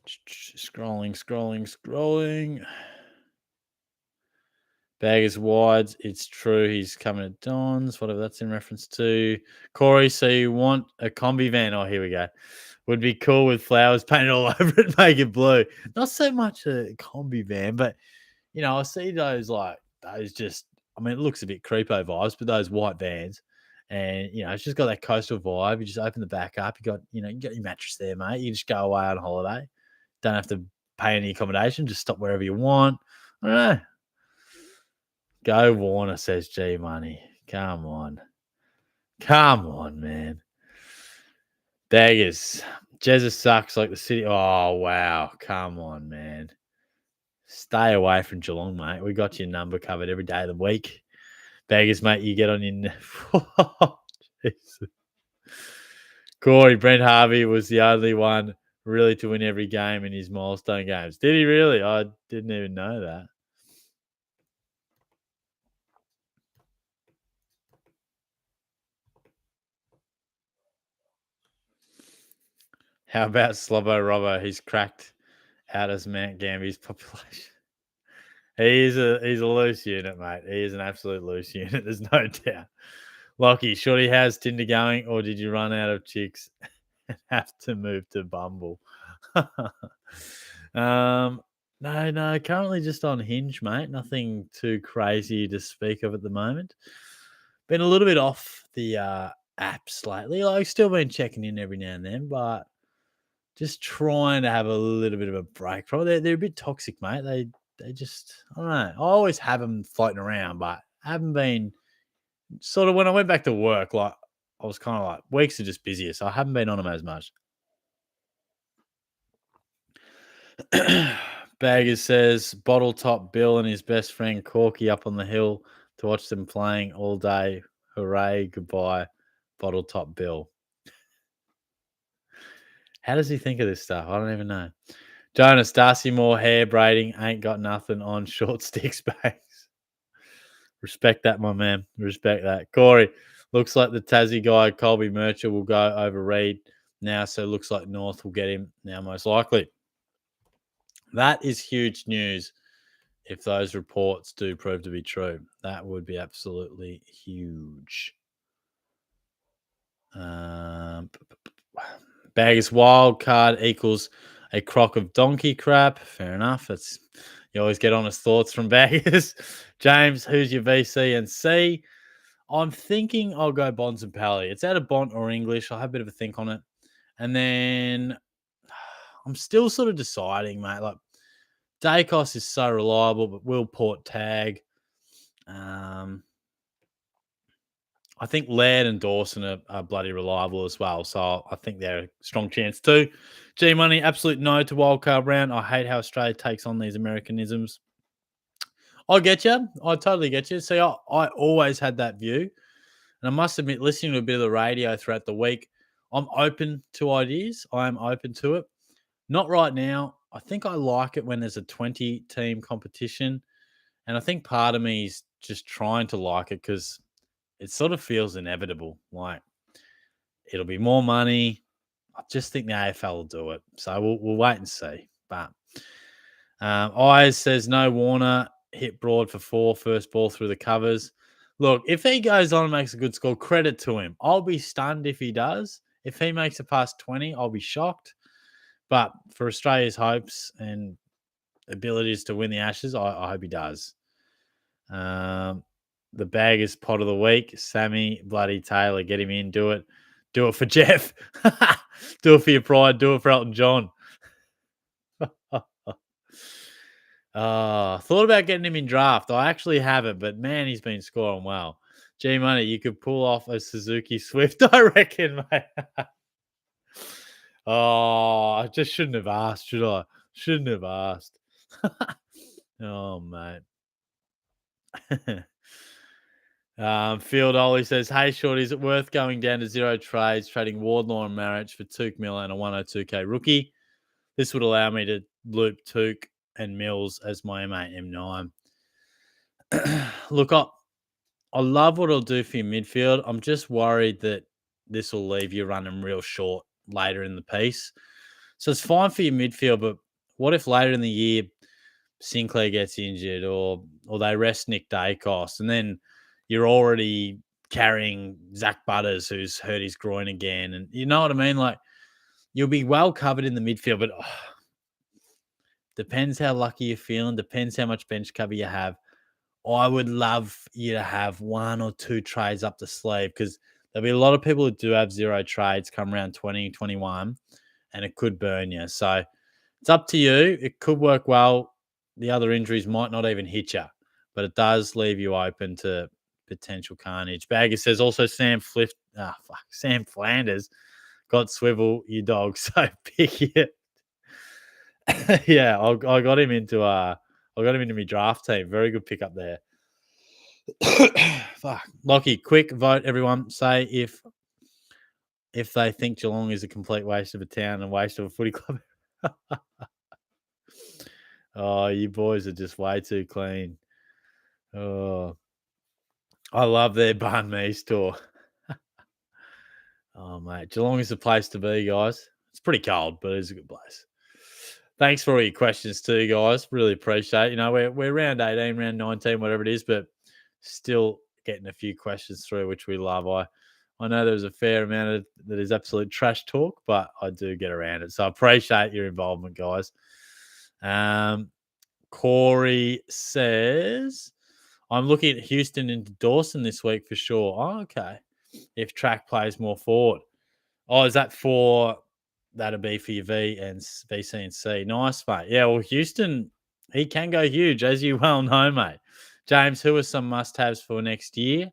scrolling. Baggers wides. It's true. He's coming at Don's, whatever that's in reference to. Corey, so you want a combi van? Oh, here we go. Would be cool with flowers painted all over it, make it blue. Not so much a combi van, but I see those just. I mean, it looks a bit creepo vibes, but those white vans, and it's just got that coastal vibe. You just open the back up. You got your mattress there, mate. You just go away on holiday. Don't have to pay any accommodation. Just stop wherever you want. I don't know. Go Warner, says G Money. Come on. Come on, man. Daggers. Jesus sucks like the city. Oh, wow. Come on, man. Stay away from Geelong, mate. We got your number covered every day of the week. Baggers, mate, you get on your. Jesus. Corey, Brent Harvey was the only one really to win every game in his milestone games. Did he really? I didn't even know that. How about Slobbo Robbo? He's cracked out as Mount Gambi's population. He's a loose unit, mate. He is an absolute loose unit. There's no doubt. Lockie, Shorty has Tinder going, or did you run out of chicks and have to move to Bumble? No. Currently just on Hinge, mate. Nothing too crazy to speak of at the moment. Been a little bit off the apps lately. Like, still been checking in every now and then, but just trying to have a little bit of a break. Probably they're a bit toxic, mate. They just I don't know. I always have them floating around, but haven't been sort of when I went back to work. Like I was kind of like weeks are just busier, so I haven't been on them as much. Baggers says bottle top Bill and his best friend Corky up on the hill to watch them playing all day. Hooray! Goodbye, bottle top Bill. How does he think of this stuff? I don't even know. Jonas, Darcy Moore hair braiding ain't got nothing on short sticks bags. Respect that, my man. Respect that. Corey, looks like the Tassie guy, Colby Mercher, will go over Reed now, so looks like North will get him now, most likely. That is huge news if those reports do prove to be true. That would be absolutely huge. Baggers wild card equals a crock of donkey crap. Fair enough. You always get honest thoughts from Baggers. James, who's your VC and C? I'm thinking I'll go Bonds and Pally. It's out of Bont or English. I'll have a bit of a think on it. And then I'm still sort of deciding, mate. Like Dacos is so reliable, but will Port tag? I think Laird and Dawson are bloody reliable as well. So I think they're a strong chance too. G Money, absolute no to wildcard round. I hate how Australia takes on these Americanisms. I get you. I totally get you. See, I always had that view. And I must admit, listening to a bit of the radio throughout the week, I'm open to ideas. I am open to it. Not right now. I think I like it when there's a 20-team competition. And I think part of me is just trying to like it because it sort of feels inevitable. Like it'll be more money. I just think the AFL will do it. So we'll wait and see. But Eyes says no Warner hit Broad for 4, first ball through the covers. Look, if he goes on and makes a good score, credit to him. I'll be stunned if he does. If he makes it past 20, I'll be shocked. But for Australia's hopes and abilities to win the Ashes, I hope he does. Um, the baggers pot of the week, Sammy bloody Taylor. Get him in. Do it. Do it for Jeff. Do it for your pride. Do it for Elton John. Thought about getting him in draft. I actually haven't, but man, he's been scoring well. G Money, you could pull off a Suzuki Swift, I reckon, mate. I just shouldn't have asked, should I? Shouldn't have asked. Oh, mate. Field Ollie says, "Hey, Shorty, is it worth going down to zero trades, trading Wardlaw and Marriage for Took Miller and a 102k rookie? This would allow me to loop Took and Mills as my M8, M9. Look, I love what it'll do for your midfield. I'm just worried that this will leave you running real short later in the piece. So it's fine for your midfield, but what if later in the year Sinclair gets injured or they rest Nick Dacos and then you're already carrying Zach Butters who's hurt his groin again, and you know what I mean? Like you'll be well covered in the midfield, but depends how lucky you're feeling, depends how much bench cover you have. I would love you to have one or two trades up the sleeve because there'll be a lot of people who do have zero trades come around 2021 and it could burn you. So it's up to you. It could work well. The other injuries might not even hit you, but it does leave you open to potential carnage. Bagger says also Sam Flanders got swivel, you dog. So pick it. Yeah, I got him into my draft team. Very good pickup there. Fuck. Lockie, quick vote, everyone. Say if they think Geelong is a complete waste of a town and a waste of a footy club. Oh, you boys are just way too clean. Oh, I love their banh mi store. Oh, mate. Geelong is the place to be, guys. It's pretty cold, but it's a good place. Thanks for all your questions too, guys. Really appreciate it. You know, we're round 18, round 19, whatever it is, but still getting a few questions through, which we love. I know there's a fair amount of that is absolute trash talk, but I do get around it. So I appreciate your involvement, guys. Corey says, I'm looking at Houston into Dawson this week for sure. Oh, okay. If Track plays more forward. Oh, is that for that'll be for your V and VC and C? Nice, mate. Yeah, well, Houston, he can go huge, as you well know, mate. James, who are some must-haves for next year?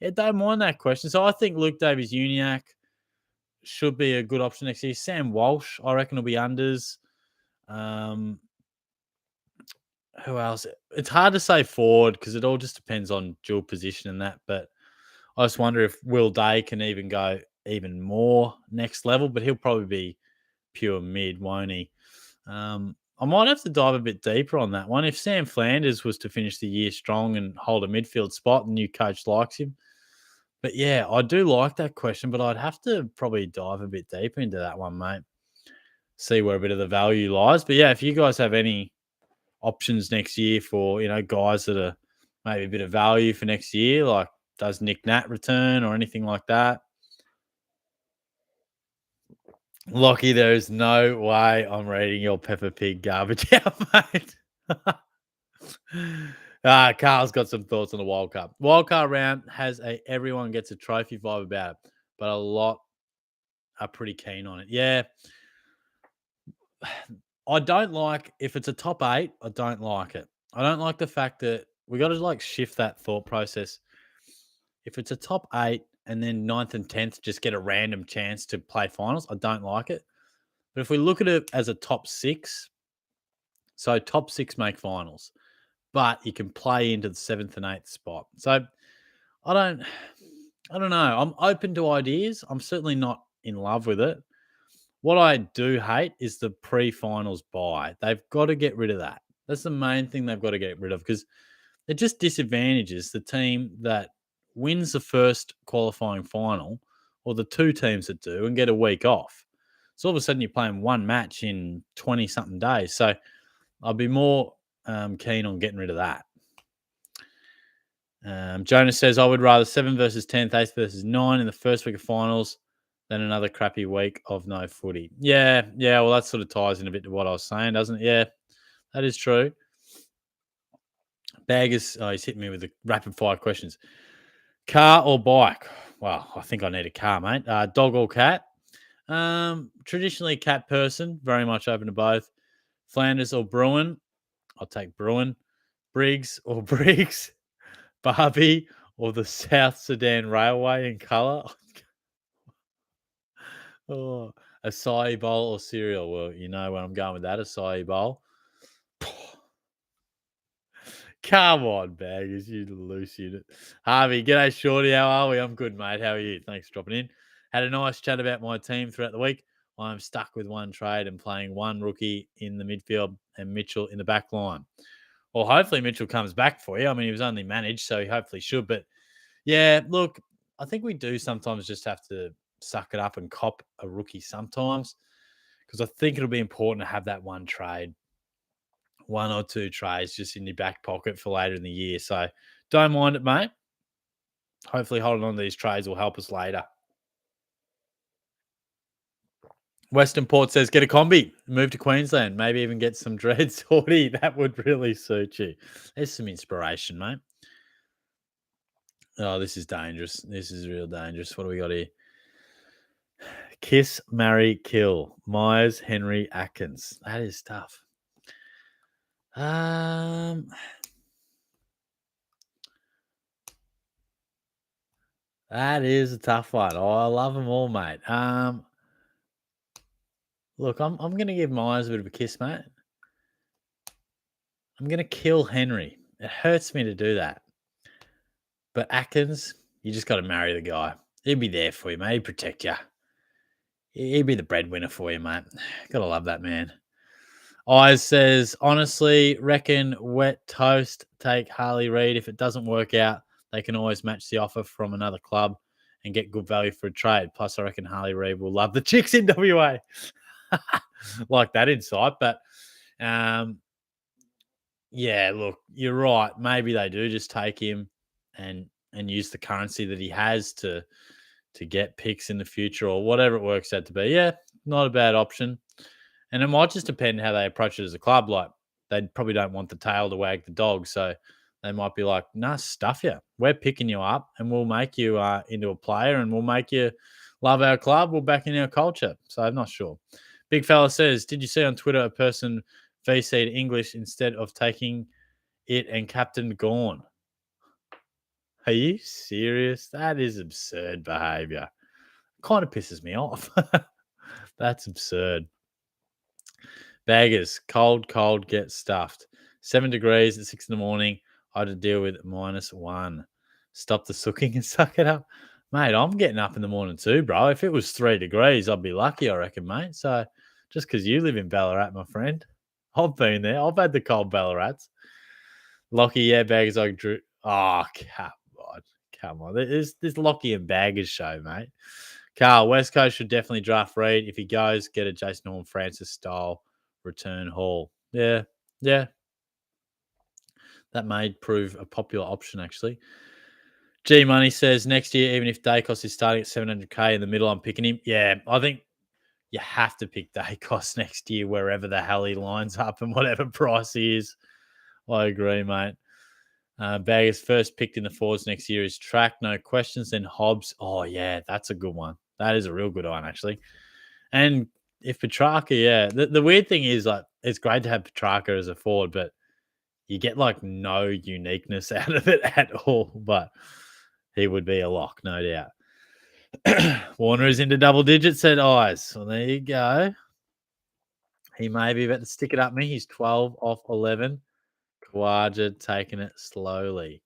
Yeah, don't mind that question. So I think Luke Davies-Uniacke should be a good option next year. Sam Walsh, I reckon, will be unders. Who else? It's hard to say forward because it all just depends on dual position and that. But I just wonder if Will Day can even go even more next level, but he'll probably be pure mid, won't he? I might have to dive a bit deeper on that one. If Sam Flanders was to finish the year strong and hold a midfield spot, the new coach likes him. But yeah, I do like that question, but I'd have to probably dive a bit deeper into that one, mate. See where a bit of the value lies. But yeah, if you guys have any options next year for, guys that are maybe a bit of value for next year, like does Nick Nat return or anything like that? Lockie, there is no way I'm reading your Peppa Pig garbage out, mate. Carl's got some thoughts on the World Cup. World Cup round has a everyone gets a trophy vibe about it, but a lot are pretty keen on it. Yeah. I don't like if it's a top 8, I don't like it. I don't like the fact that we got to shift that thought process. If it's a top 8 and then 9th and 10th just get a random chance to play finals, I don't like it. But if we look at it as a top 6, so top 6 make finals, but you can play into the 7th and 8th spot. So I don't know. I'm open to ideas. I'm certainly not in love with it. What I do hate is the pre-finals bye. They've got to get rid of that. That's the main thing they've got to get rid of because it just disadvantages the team that wins the first qualifying final or the two teams that do and get a week off. So all of a sudden you're playing one match in 20-something days. So I'd be more keen on getting rid of that. Jonas says, I would rather 7 versus 10th, 8th versus 9 in the first week of finals than another crappy week of no footy. Yeah. Well, that sort of ties in a bit to what I was saying, doesn't it? Yeah, that is true. Baggers, he's hitting me with the rapid fire questions. Car or bike? Well, I think I need a car, mate. Dog or cat? Traditionally cat person, very much open to both. Flanders or Bruin? I'll take Bruin. Briggs or Briggs? Barbie or the South Sudan Railway in colour? Oh, acai bowl or cereal? Well, you know where I'm going with that, acai bowl. Come on, Baggers, you loose unit. Harvey, g'day, Shorty. How are we? I'm good, mate. How are you? Thanks for dropping in. Had a nice chat about my team throughout the week. I'm stuck with one trade and playing one rookie in the midfield and Mitchell in the back line. Well, hopefully Mitchell comes back for you. I mean, he was only managed, so he hopefully should. But yeah, look, I think we do sometimes just have to suck it up and cop a rookie sometimes because I think it'll be important to have that one trade, one or two trades just in your back pocket for later in the year. So don't mind it, mate. Hopefully, holding on to these trades will help us later. Western Port says, get a combi, move to Queensland, maybe even get some dread sortie. That would really suit you. There's some inspiration, mate. Oh, this is dangerous. This is real dangerous. What do we got here? Kiss, marry, kill. Myers, Henry, Atkins. That is tough. That is a tough one. Oh, I love them all, mate. Look, I'm going to give Myers a bit of a kiss, mate. I'm going to kill Henry. It hurts me to do that. But Atkins, you just got to marry the guy. He'd be there for you, mate. He'd protect you. He'd be the breadwinner for you, mate. Got to love that man. Eyes says, honestly, reckon wet toast, take Harley Reid. If it doesn't work out, they can always match the offer from another club and get good value for a trade. Plus, I reckon Harley Reid will love the chicks in WA. Like that insight. But yeah, look, you're right. Maybe they do just take him and use the currency that he has to get picks in the future or whatever it works out to be. Yeah, not a bad option. And it might just depend how they approach it as a club. Like they probably don't want the tail to wag the dog, so they might be like, "Nah, stuff you. We're picking you up, and we'll make you into a player, and we'll make you love our club. We'll back in our culture." So I'm not sure. Big fella says, "Did you see on Twitter a person VC'd English instead of taking it and Captain Gorn?" Are you serious? That is absurd behavior. Kind of pisses me off. That's absurd. Baggers, cold, get stuffed. 7 degrees at 6 in the morning. I had to deal with -1. Stop the sooking and suck it up. Mate, I'm getting up in the morning too, bro. If it was 3 degrees, I'd be lucky, I reckon, mate. So just because you live in Ballarat, my friend, I've been there. I've had the cold Ballarats. Lockie, yeah, Baggers, I drew. Oh, come on. This Lockie and Baggers show, mate. Carl, West Coast should definitely draft Reid. If he goes, get a Jason Norman Francis style return haul. Yeah. That may prove a popular option, actually. G Money says next year, even if Dacos is starting at 700K in the middle, I'm picking him. Yeah, I think you have to pick Dacos next year, wherever the hell he lines up and whatever price he is. I agree, mate. Baggers first picked in the forwards next year is Track, no questions. Then Hobbs. Oh, yeah, that's a good one. That is a real good one, actually. And if Petrarca, yeah, the weird thing is, like, it's great to have Petrarca as a forward, but you get like no uniqueness out of it at all. But he would be a lock, no doubt. Warner is into double digits, said Eyes. Well, there you go. He may be about to stick it up me. He's 12 off 11. Kawaja taking it slowly.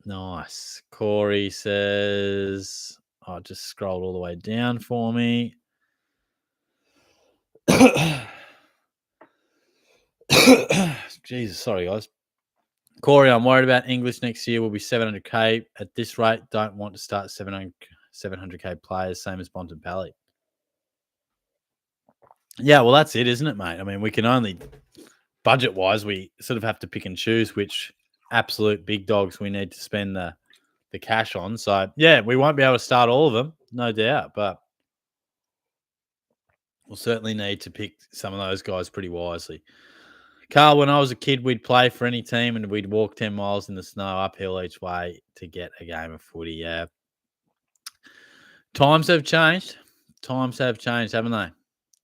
Nice. Corey says, I just scrolled all the way down for me. Jesus, sorry, guys. Corey, I'm worried about English next year. Will be 700K. At this rate, don't want to start 700K players, same as Bontempelli. Yeah, well, that's it, isn't it, mate? I mean, we can only, budget-wise, we sort of have to pick and choose which absolute big dogs we need to spend the cash on. So, yeah, we won't be able to start all of them, no doubt, but we'll certainly need to pick some of those guys pretty wisely. Carl, when I was a kid, we'd play for any team and we'd walk 10 miles in the snow uphill each way to get a game of footy. Yeah. Times have changed. Times have changed, haven't they?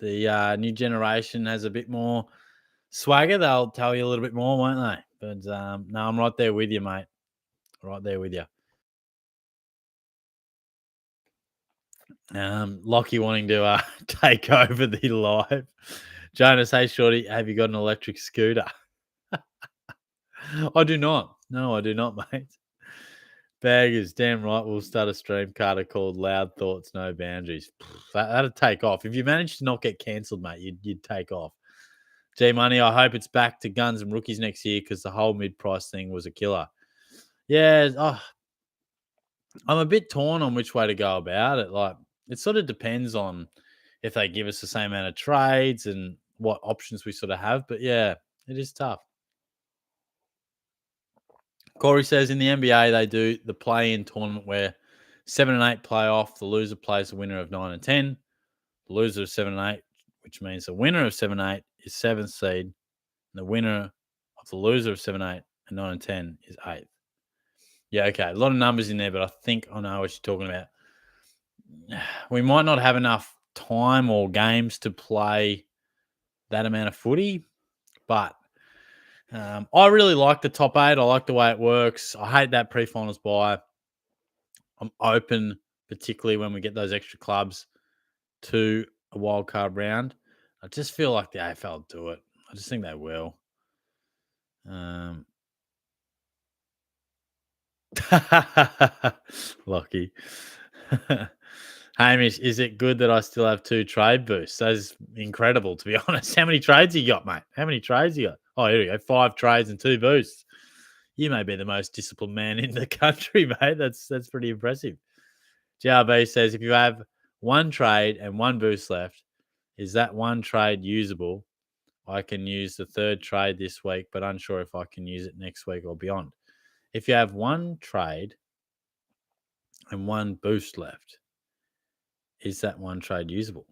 The new generation has a bit more swagger. They'll tell you a little bit more, won't they? But no, I'm right there with you, mate. Right there with you. Lockie wanting to take over the live. Jonas, hey, Shorty, have you got an electric scooter? I do not. No, I do not, mate. Baggers, damn right. We'll start a stream Carter called Loud Thoughts, No Boundaries. That'd take off. If you managed to not get cancelled, mate, you'd take off. G Money, I hope it's back to guns and rookies next year because the whole mid price thing was a killer. Yeah, I'm a bit torn on which way to go about it. Like, it sort of depends on if they give us the same amount of trades and what options we sort of have. But yeah, it is tough. Corey says in the NBA, they do the play in tournament where 7 and 8 play off. The loser plays the winner of 9 and 10. The loser of 7 and 8, which means the winner of 7 and 8 is 7th seed. And the winner of the loser of 7 8 and 9 and 10 is 8th. Yeah, okay. A lot of numbers in there, but I think I know what you're talking about. We might not have enough time or games to play that amount of footy, but I really like the top 8. I like the way it works. I hate that pre-finals bye. I'm open, particularly when we get those extra clubs, to a wild card round. I just feel like the AFL will do it. I just think they will. Lucky. Hamish, is it good that I still have 2 trade boosts? That's incredible, to be honest. How many trades you got, mate? How many trades you got? Oh, here we go. 5 trades and 2 boosts. You may be the most disciplined man in the country, mate. That's pretty impressive. JRB says, if you have 1 trade and 1 boost left, is that 1 trade usable? I can use the 3rd trade this week, but unsure if I can use it next week or beyond. If you have 1 trade and 1 boost left, is that 1 trade usable?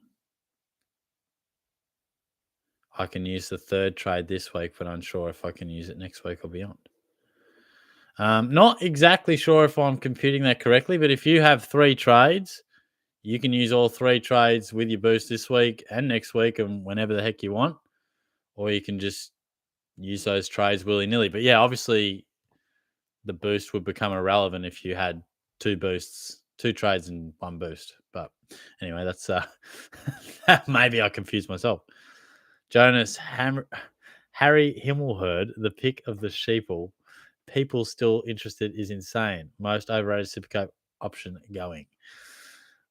I can use the 3rd trade this week, but unsure if I can use it next week or beyond. Not exactly sure if I'm computing that correctly, but if you have 3 trades, you can use all 3 trades with your boost this week and next week and whenever the heck you want, or you can just use those trades willy-nilly. But yeah, obviously the boost would become irrelevant if you had 2 boosts, 2 trades and 1 boost. But anyway, that's maybe I confused myself. Jonas Harry Himmelherd, the pick of the sheeple. People still interested is insane. Most overrated SuperCoach option going.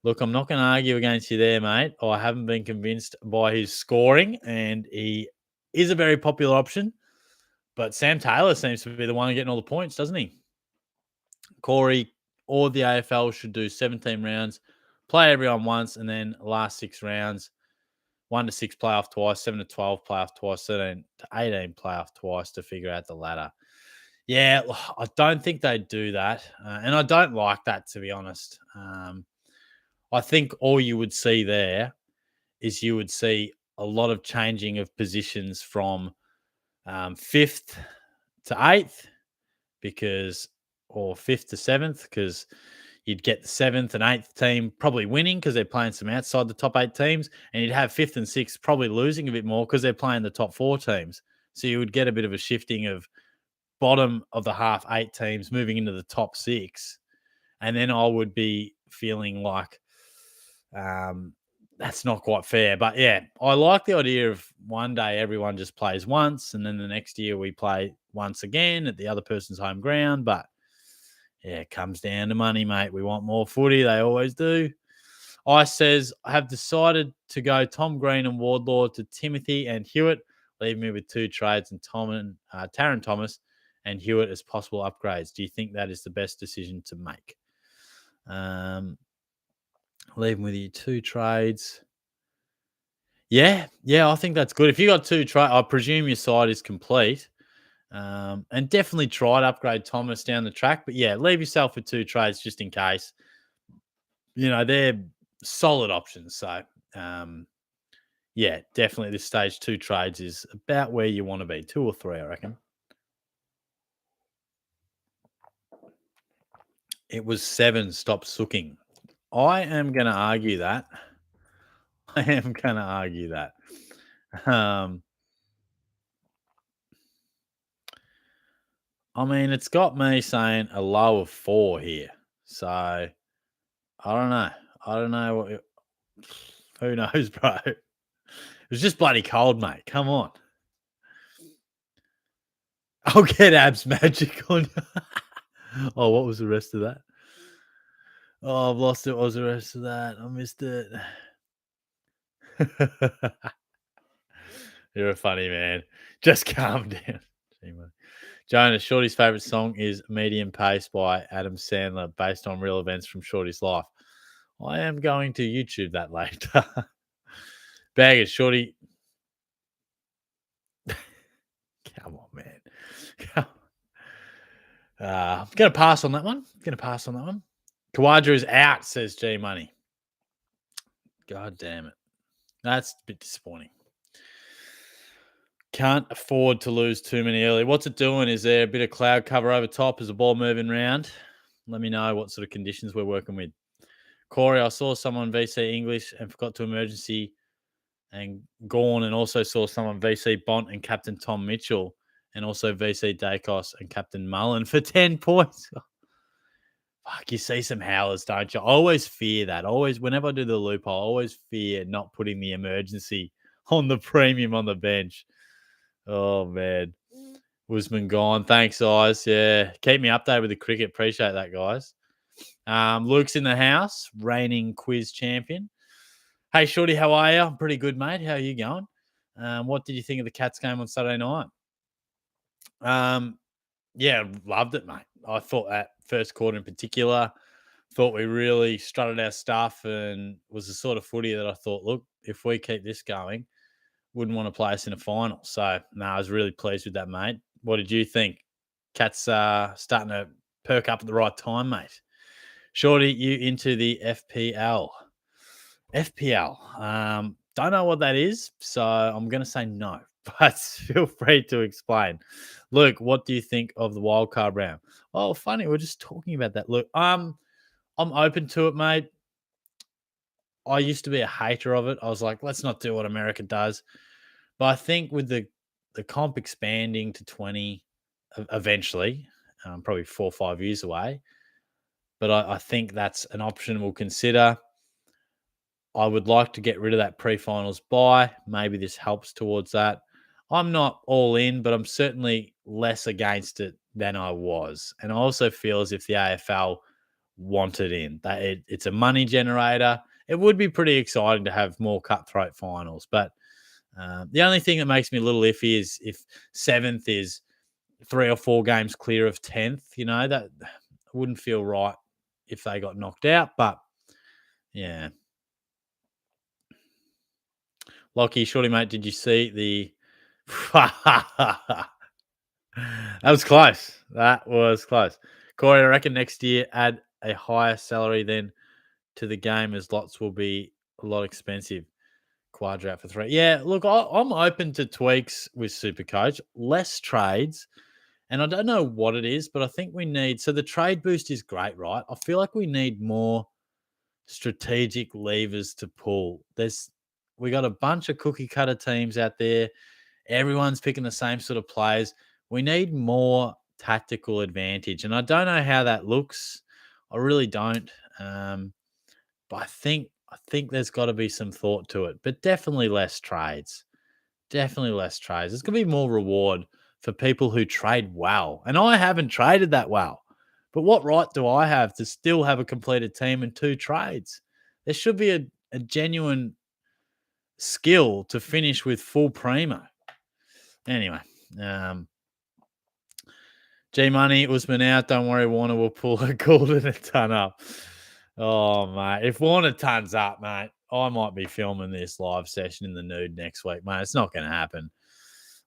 Look, I'm not going to argue against you there, mate. I haven't been convinced by his scoring, and he is a very popular option. But Sam Taylor seems to be the one getting all the points, doesn't he? Corey, or the AFL should do 17 rounds, play everyone once, and then last 6 rounds, 1 to 6 playoff twice, 7 to 12 playoff twice, 13 to 18 playoff twice to figure out the ladder. Yeah, I don't think they'd do that. And I don't like that, to be honest. I think all you would see there is you would see a lot of changing of positions from 5th to 8th or 5th to 7th, because you'd get the 7th and 8th team probably winning because they're playing some outside the top 8 teams, and you'd have 5th and 6th probably losing a bit more because they're playing the top 4 teams. So you would get a bit of a shifting of bottom of the half 8 teams moving into the top 6. And then I would be feeling like that's not quite fair. But yeah, I like the idea of one day everyone just plays once, and then the next year we play once again at the other person's home ground. But yeah, it comes down to money, mate. We want more footy. They always do. Ice says, I have decided to go Tom Green and Wardlaw to Timothy and Hewitt, leave me with 2 trades and Taron Thomas and Hewitt as possible upgrades. Do you think that is the best decision to make? Leaving with you 2 trades. Yeah, I think that's good. If you got 2 trades, I presume your side is complete. And definitely try to upgrade Thomas down the track. But yeah, leave yourself with 2 trades just in case. They're solid options. So, Yeah, definitely this stage 2 trades is about where you want to be. 2 or 3, I reckon. It was 7, stop sooking. I am gonna argue that. I am gonna argue that. Um, I mean, it's got me saying a low of 4 here. So, I don't know. I don't know what who knows, bro? It was just bloody cold, mate. Come on. I'll get abs magic on. Oh, what was the rest of that? Oh, I've lost it. What was the rest of that? I missed it. You're a funny man. Just calm down. Gee, mate. Jonah, Shorty's favourite song is Medium Pace by Adam Sandler, based on real events from Shorty's life. I am going to YouTube that later. Baggers, Shorty. Come on, man. I'm going to pass on that one. Kawadra is out, says G Money. God damn it. That's a bit disappointing. Can't afford to lose too many early. What's it doing? Is there a bit of cloud cover over top? Is the ball moving around? Let me know what sort of conditions we're working with. Corey, I saw someone VC English and forgot to emergency and gone, and also saw someone VC Bont and Captain Tom Mitchell, and also VC Dacos and Captain Mullen for 10 points. Fuck, you see some howlers, don't you? I always fear that. Always, whenever I do the loop, I always fear not putting the emergency on the premium on the bench. Oh, man. Usman gone. Thanks, guys. Yeah. Keep me updated with the cricket. Appreciate that, guys. Luke's in the house, reigning quiz champion. Hey, Shorty, how are you? I'm pretty good, mate. How are you going? What did you think of the Cats game on Saturday night? Yeah, loved it, mate. I thought that first quarter in particular, thought we really strutted our stuff and was the sort of footy that I thought, look, if we keep this going, wouldn't want to play us in a final. So, no, I was really pleased with that, mate. What did you think? Cats starting to perk up at the right time, mate. Shorty, you into the FPL? FPL. Don't know what that is, so I'm going to say no, but feel free to explain. Luke, what do you think of the wildcard round? Oh, funny, we're just talking about that. Look, I'm open to it, mate. I used to be a hater of it. I was like, let's not do what America does. But I think with the comp expanding to 20 eventually, probably 4 or 5 years away, but I think that's an option we'll consider. I would like to get rid of that pre-finals bye. Maybe this helps towards that. I'm not all in, but I'm certainly less against it than I was. And I also feel as if the AFL wanted in. That it's a money generator. It would be pretty exciting to have more cutthroat finals. But the only thing that makes me a little iffy is if 7th is 3 or 4 games clear of 10th. You know, that wouldn't feel right if they got knocked out. But, yeah. Lockie, shorty, mate, did you see the... That was close. That was close. Corey, I reckon next year add a higher salary then to the game, as lots will be a lot expensive. Quadrat for 3. Yeah, look, I'm open to tweaks with SuperCoach. Less trades. And I don't know what it is, but I think we need... So the trade boost is great, right? I feel like we need more strategic levers to pull. We got a bunch of cookie cutter teams out there. Everyone's picking the same sort of players. We need more tactical advantage. And I don't know how that looks. I really don't. But I think there's got to be some thought to it. But definitely less trades. Definitely less trades. There's going to be more reward for people who trade well. And I haven't traded that well. But what right do I have to still have a completed team and 2 trades? There should be a genuine skill to finish with full primo. Anyway, G Money, Usman out. Don't worry, Warner will pull a Goulden a ton up. Oh, mate. If Warner tons up, mate, I might be filming this live session in the nude next week, mate. It's not going to happen.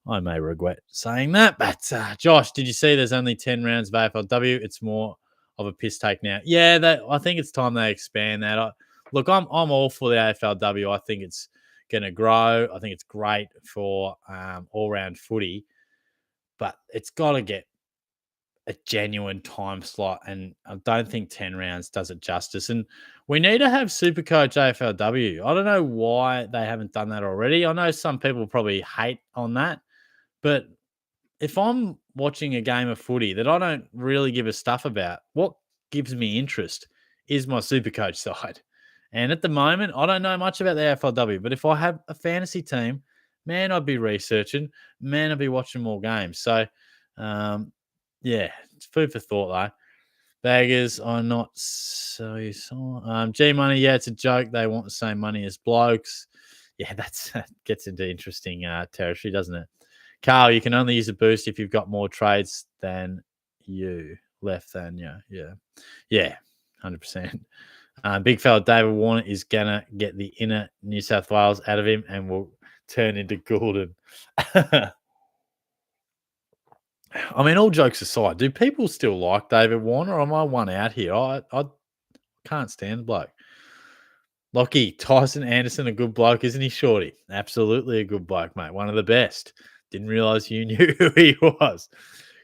I may regret saying that. But, Josh, did you see there's only 10 rounds of AFLW? It's more of a piss take now. Yeah, I think it's time they expand that. Look, I'm all for the AFLW. I think it's going to grow. I think it's great for all round footy, but it's got to get a genuine time slot, and I don't think 10 rounds does it justice. And we need to have SuperCoach AFLW. I don't know why they haven't done that already. I know some people probably hate on that, but if I'm watching a game of footy that I don't really give a stuff about, what gives me interest is my Supercoach side. And at the moment, I don't know much about the AFLW, but if I have a fantasy team, man, I'd be researching. Man, I'd be watching more games. So, um, yeah, it's food for thought, though. Baggers are not so you saw. G Money, yeah, it's a joke. They want the same money as blokes. Yeah, that gets into interesting territory, doesn't it? Carl, you can only use a boost if you've got more trades than you left than you. Yeah, 100%. Big fella David Warner is gonna get the inner New South Wales out of him and will turn into Goulden. I mean, all jokes aside, do people still like David Warner? Or am I one out here? I can't stand the bloke. Lockie, Tyson Anderson, a good bloke, isn't he, Shorty? Absolutely a good bloke, mate. One of the best. Didn't realize you knew who he was.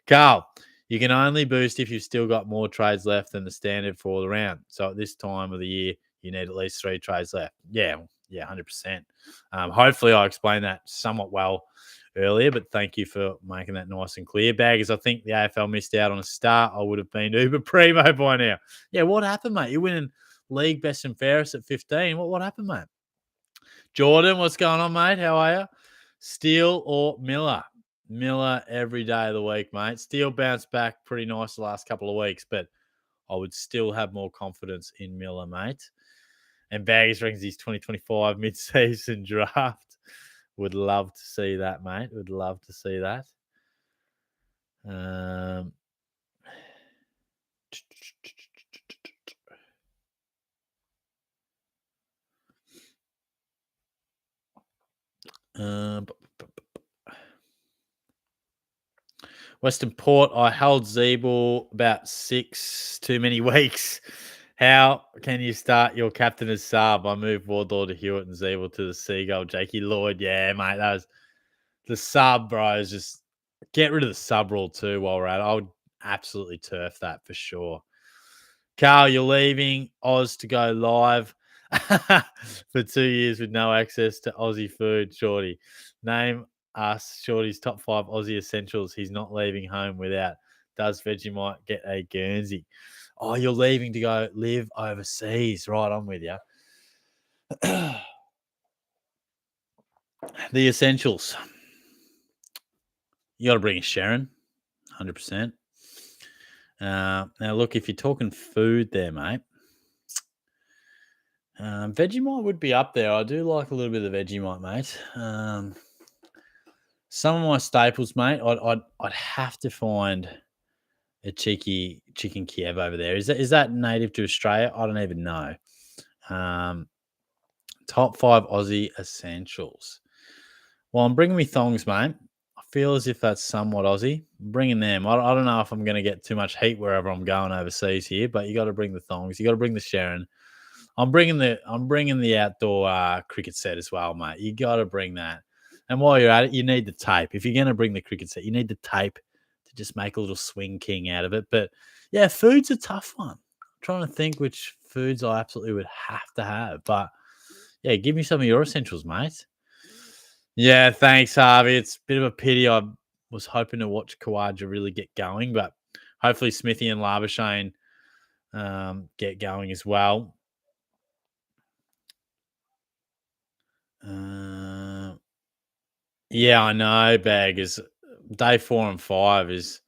Carl, you can only boost if you've still got more trades left than the standard for the round. So at this time of the year, you need at least 3 trades left. Yeah, 100%. Hopefully, I explained that somewhat well earlier, but thank you for making that nice and clear. Baggers, I think the AFL missed out on a start. I would have been uber primo by now. Yeah, what happened, mate? You're winning league best and fairest at 15. What happened, mate? Jordan, what's going on, mate? How are you? Steele or Miller? Miller every day of the week, mate. Steele bounced back pretty nice the last couple of weeks, but I would still have more confidence in Miller, mate. And Baggers rings his 2025 mid-season draft. Would love to see that, mate. Would love to see that. Western Port, I held Zeeble about 6 too many weeks. How can you start your captain as sub? I moved Wardlaw to Hewitt and Zeeble to the Seagull. Jakey Lloyd, yeah, mate, that was the sub, bro. Is just get rid of the sub rule too while we're at it. I would absolutely turf that for sure. Carl, you're leaving Oz to go live for 2 years with no access to Aussie food, Shorty. Name us Shorty's top 5 Aussie essentials he's not leaving home without. Does Vegemite get a Guernsey? Oh, you're leaving to go live overseas. Right, I'm with you. The essentials. You got to bring a Sharon, 100%. Now, look, if you're talking food there, mate, Vegemite would be up there. I do like a little bit of Vegemite, mate. Some of my staples, mate, I'd have to find a cheeky chicken Kiev over there. Is that native to Australia? I don't even know. Top 5 Aussie essentials. Well, I'm bringing me thongs, mate. I feel as if that's somewhat Aussie. I'm bringing them. I don't know if I'm going to get too much heat wherever I'm going overseas here, but you got to bring the thongs. You got to bring the Sharon. I'm bringing the outdoor cricket set as well, mate. You got to bring that. And while you're at it, you need the tape. If you're going to bring the cricket set, you need the tape to just make a little swing king out of it. But yeah, food's a tough one. I'm trying to think which foods I absolutely would have to have. But yeah, give me some of your essentials, mate. Yeah, thanks, Harvey. It's a bit of a pity. I was hoping to watch Kawaja really get going, but hopefully Smithy and Labuschagne get going as well. Yeah, I know. Bag is day 4 and 5 is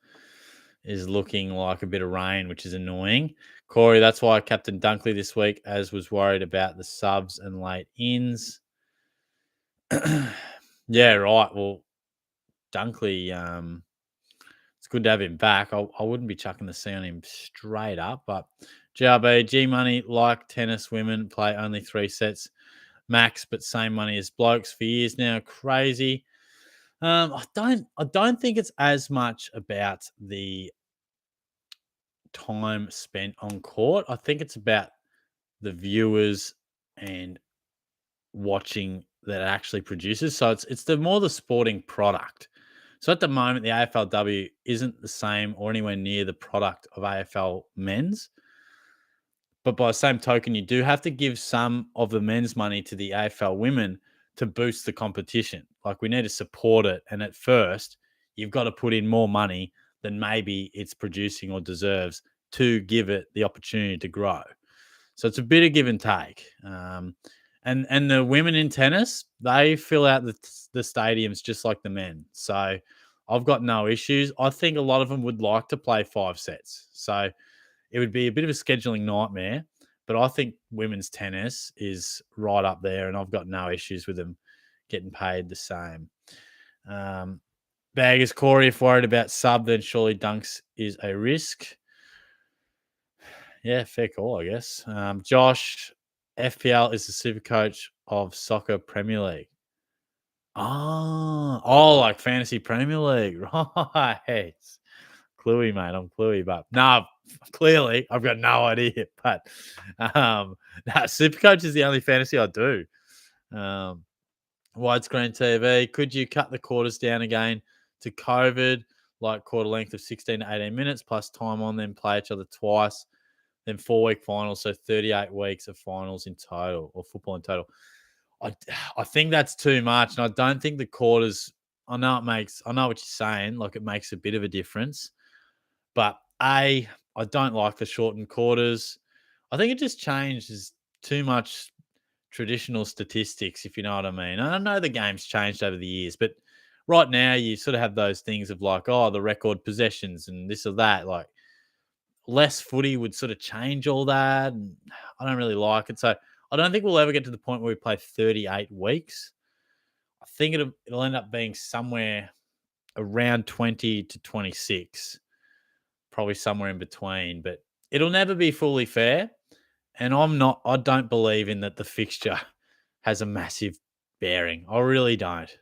looking like a bit of rain, which is annoying. Corey, that's why I captained Dunkley this week, as was worried about the subs and late ins. Yeah, right. Well, Dunkley, it's good to have him back. I wouldn't be chucking the C on him straight up, but GRB, G Money, like tennis women, play only 3 sets max, but same money as blokes for years now. Crazy. I don't think it's as much about the time spent on court. I think it's about the viewers and watching that it actually produces. So it's the more the sporting product. So at the moment, the AFLW isn't the same or anywhere near the product of AFL men's. But by the same token, you do have to give some of the men's money to the AFL women to boost the competition. Like we need to support it. And at first, you've got to put in more money than maybe it's producing or deserves to give it the opportunity to grow. So it's a bit of give and take. And the women in tennis, they fill out the stadiums just like the men. So I've got no issues. I think a lot of them would like to play 5 sets. So it would be a bit of a scheduling nightmare, but I think women's tennis is right up there, and I've got no issues with them getting paid the same. Um, Baggers Corey, if worried about sub, then surely Dunks is a risk. Yeah, fair call, I guess. Josh, FPL is the super coach of Soccer Premier League. Like Fantasy Premier League, right? Cluey, mate. I'm cluey, but no, clearly I've got no idea. But Supercoach is the only fantasy I do. Widescreen TV. Could you cut the quarters down again to COVID, like quarter length of 16 to 18 minutes plus time on them, play each other twice, then 4-week finals, so 38 weeks of finals in total or football in total. I think that's too much, and I don't think the quarters. I know what you're saying. Like it makes a bit of a difference. But I don't like the shortened quarters. I think it just changes too much traditional statistics, if you know what I mean. And I know the game's changed over the years, but right now you sort of have those things of like, oh, the record possessions and this or that. Like less footy would sort of change all that. And I don't really like it. So I don't think we'll ever get to the point where we play 38 weeks. I think it'll end up being somewhere around 20 to 26. Probably somewhere in between, but it'll never be fully fair. And I don't believe in that the fixture has a massive bearing. I really don't.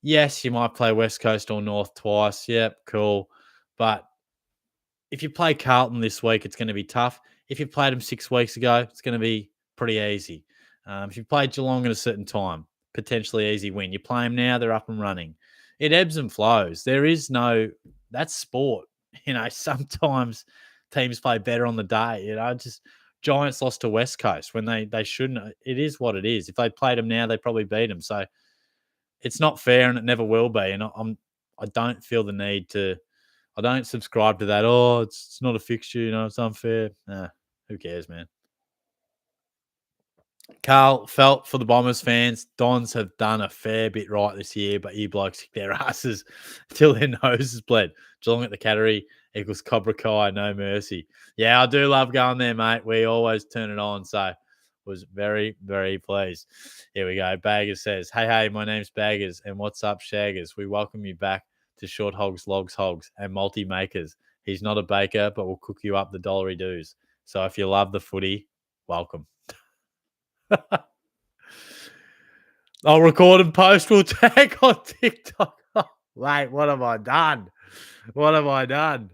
Yes, you might play West Coast or North twice. Yep, cool. But if you play Carlton this week, it's going to be tough. If you played them 6 weeks ago, it's going to be pretty easy. If you played Geelong at a certain time, potentially easy win. You play them now, they're up and running. It ebbs and flows. That's sport. Sometimes teams play better on the day. Just Giants lost to West Coast when they shouldn't. It is what it is. If they played them now, they probably beat them. So it's not fair, and it never will be. And I don't feel the need to. I don't subscribe to that. Oh, it's not a fixture. It's unfair. Nah, who cares, man? Carl felt for the Bombers fans. Dons have done a fair bit right this year, but you blokes kick their asses till their noses bled. Geelong at the Cattery equals Cobra Kai, no mercy. Yeah, I do love going there, mate. We always turn it on, so was very, very pleased. Here we go. Baggers says, hey, my name's Baggers, and what's up, Shaggers? We welcome you back to Short Hogs, Logs, Hogs, and Multi-Makers. He's not a baker, but will cook you up the dollary doos. So if you love the footy, welcome. I'll record and post. We'll tag on TikTok. Wait, what have I done? What have I done?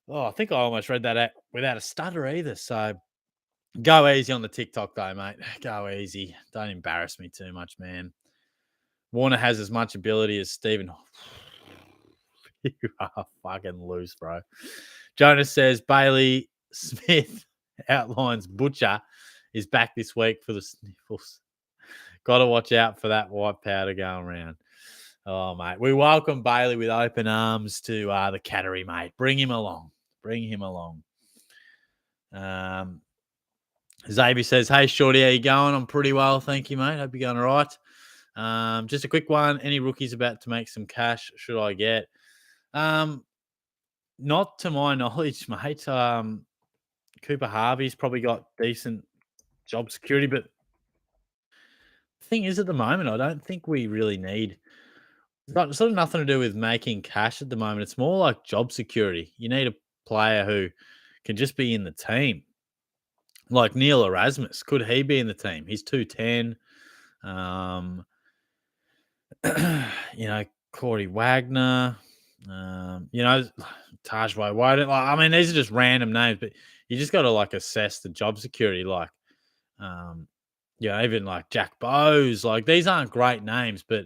Oh, I think I almost read that out without a stutter either. So go easy on the TikTok though, mate. Go easy. Don't embarrass me too much, man. Warner has as much ability as Stephen. You are fucking loose, bro. Jonas says Bailey Smith outlines Butcher is back this week for the sniffles. Got to watch out for that white powder going around. Oh, mate. We welcome Bailey with open arms to the Cattery, mate. Bring him along. Bring him along. Xavier says, hey, Shorty, how you going? I'm pretty well, thank you, mate. Hope you're going all right. Just a quick one. Any rookies about to make some cash should I get? Not to my knowledge, mate. Cooper Harvey's probably got decent job security, but the thing is, at the moment, I don't think we really need. It's got sort of nothing to do with making cash at the moment. It's more like job security. You need a player who can just be in the team. Like Neil Erasmus, could he be in the team? He's 210. Corey Wagner. Tajway White. I mean, these are just random names, but you just got to assess the job security. Yeah, even like Jack Bowes, like these aren't great names, but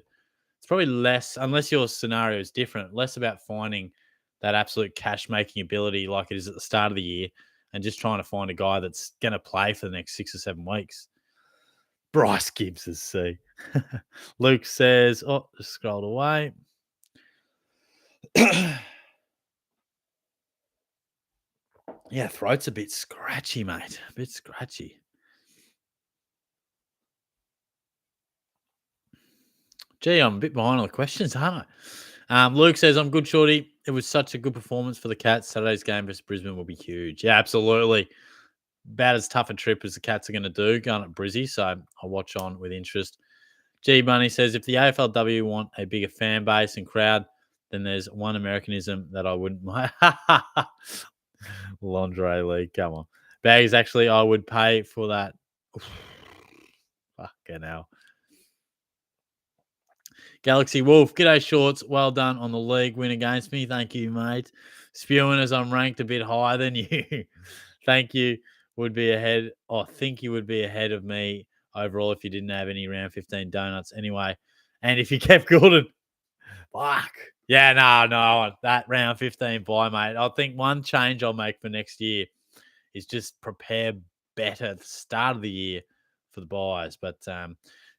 it's probably less, unless your scenario is different, less about finding that absolute cash making ability like it is at the start of the year and just trying to find a guy that's going to play for the next 6 or 7 weeks. Bryce Gibbs is C. Luke says, oh, just scrolled away. Yeah, throat's a bit scratchy, mate. A bit scratchy. Gee, I'm a bit behind on the questions, aren't I? Luke says, I'm good, Shorty. It was such a good performance for the Cats. Saturday's game versus Brisbane will be huge. Yeah, absolutely. About as tough a trip as the Cats are going to do going at Brizzy. So I'll watch on with interest. G Bunny says, if the AFLW want a bigger fan base and crowd, then there's one Americanism that I wouldn't mind. Lingerie League, come on. Bags, actually, I would pay for that. Fucking hell. Galaxy Wolf, g'day shorts. Well done on the league win against me. Thank you, mate. Spewing as I'm ranked a bit higher than you. Thank you. Would be ahead. I think you would be ahead of me overall if you didn't have any round 15 donuts anyway. And if you kept Gordon, fuck. Yeah, no, that round 15 bye, mate. I think one change I'll make for next year is just prepare better at the start of the year for the buys. But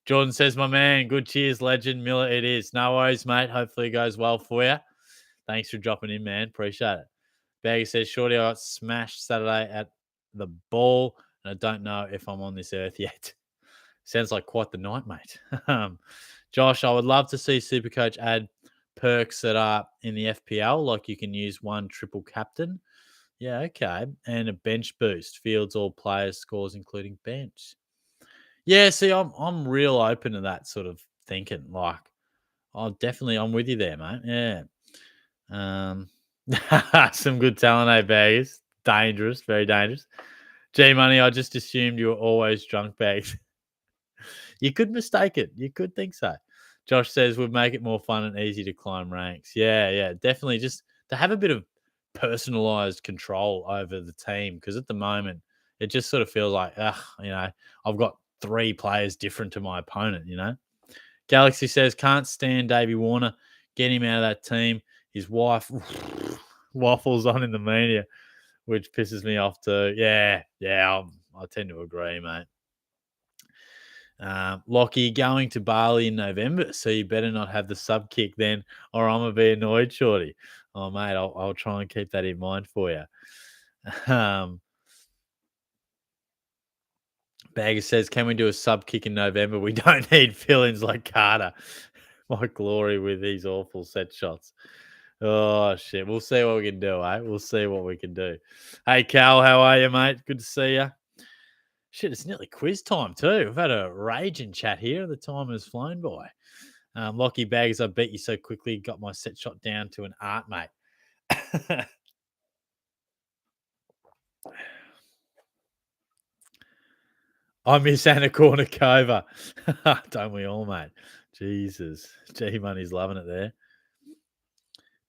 Jordan says, my man, good cheers, legend. Miller, it is. No worries, mate. Hopefully it goes well for you. Thanks for dropping in, man. Appreciate it. Baggy says, Shorty, I got smashed Saturday at the ball, and I don't know if I'm on this earth yet. Sounds like quite the night, mate. Josh, I would love to see Supercoach add perks that are in the FPL, like you can use one triple captain. Yeah, okay. And a bench boost. Fields all players scores, including bench. Yeah, see, I'm real open to that sort of thinking. Like, I'm with you there, mate. Yeah. Some good talent, eh, Bags? Dangerous, very dangerous. G Money, I just assumed you were always drunk, Bags. You could mistake it. You could think so. Josh says would make it more fun and easy to climb ranks. Yeah, definitely. Just to have a bit of personalized control over the team because at the moment it just sort of feels like, I've got three players different to my opponent. Galaxy says can't stand Davey Warner. Get him out of that team. His wife waffles on in the media, which pisses me off too. Yeah, I tend to agree, mate. Lockie going to Bali in November, so you better not have the sub kick then, or I'm gonna be annoyed, shorty. Oh, mate, I'll try and keep that in mind for you. Bagger says, "Can we do a sub kick in November? We don't need fill-ins like Carter." My glory with these awful set shots. Oh shit, we'll see what we can do, eh? We'll see what we can do. Hey, Cal, how are you, mate? Good to see you. Shit, it's nearly quiz time too. We've had a raging chat here. The time has flown by. Lockie Bags, I beat you so quickly. Got my set shot down to an art, mate. I miss Anna Kournikova. Don't we all, mate? Jesus. G Money's loving it there.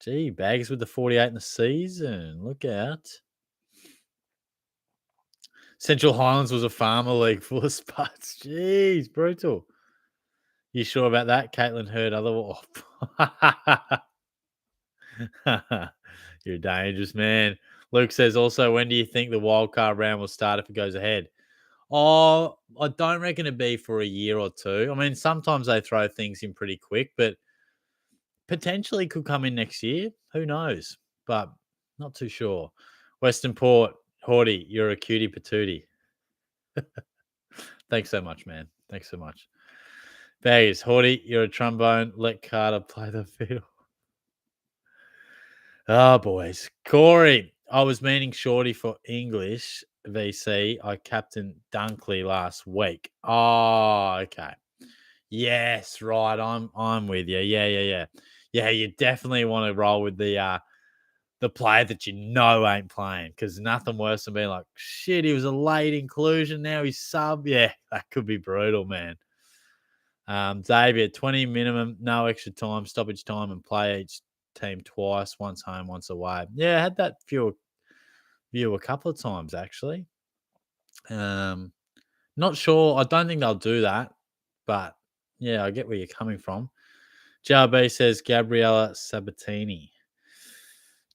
Gee, Bags with the 48 in the season. Look out. Central Highlands was a farmer league full of spuds. Jeez, brutal. You sure about that? Caitlin heard otherwise. You're a dangerous man. Luke says also, when do you think the wild card round will start if it goes ahead? Oh, I don't reckon it'd be for a year or two. I mean, sometimes they throw things in pretty quick, but potentially could come in next year. Who knows? But not too sure. Western Port, Horty, you're a cutie patootie. Thanks so much, man. Thanks so much. Bays, Horty, you're a trombone. Let Carter play the fiddle. Oh, boys. Corey, I was meaning Shorty for English VC. I captained Dunkley last week. Oh, okay. Yes, right. I'm with you. Yeah. Yeah, you definitely want to roll with the player that you know ain't playing because nothing worse than being like, shit, he was a late inclusion. Now he's sub. Yeah, that could be brutal, man. Xavier, 20 minimum, no extra time, stoppage time, and play each team twice, once home, once away. Yeah, I had that view a couple of times actually. Not sure. I don't think they'll do that, but yeah, I get where you're coming from. JRB says Gabriella Sabatini.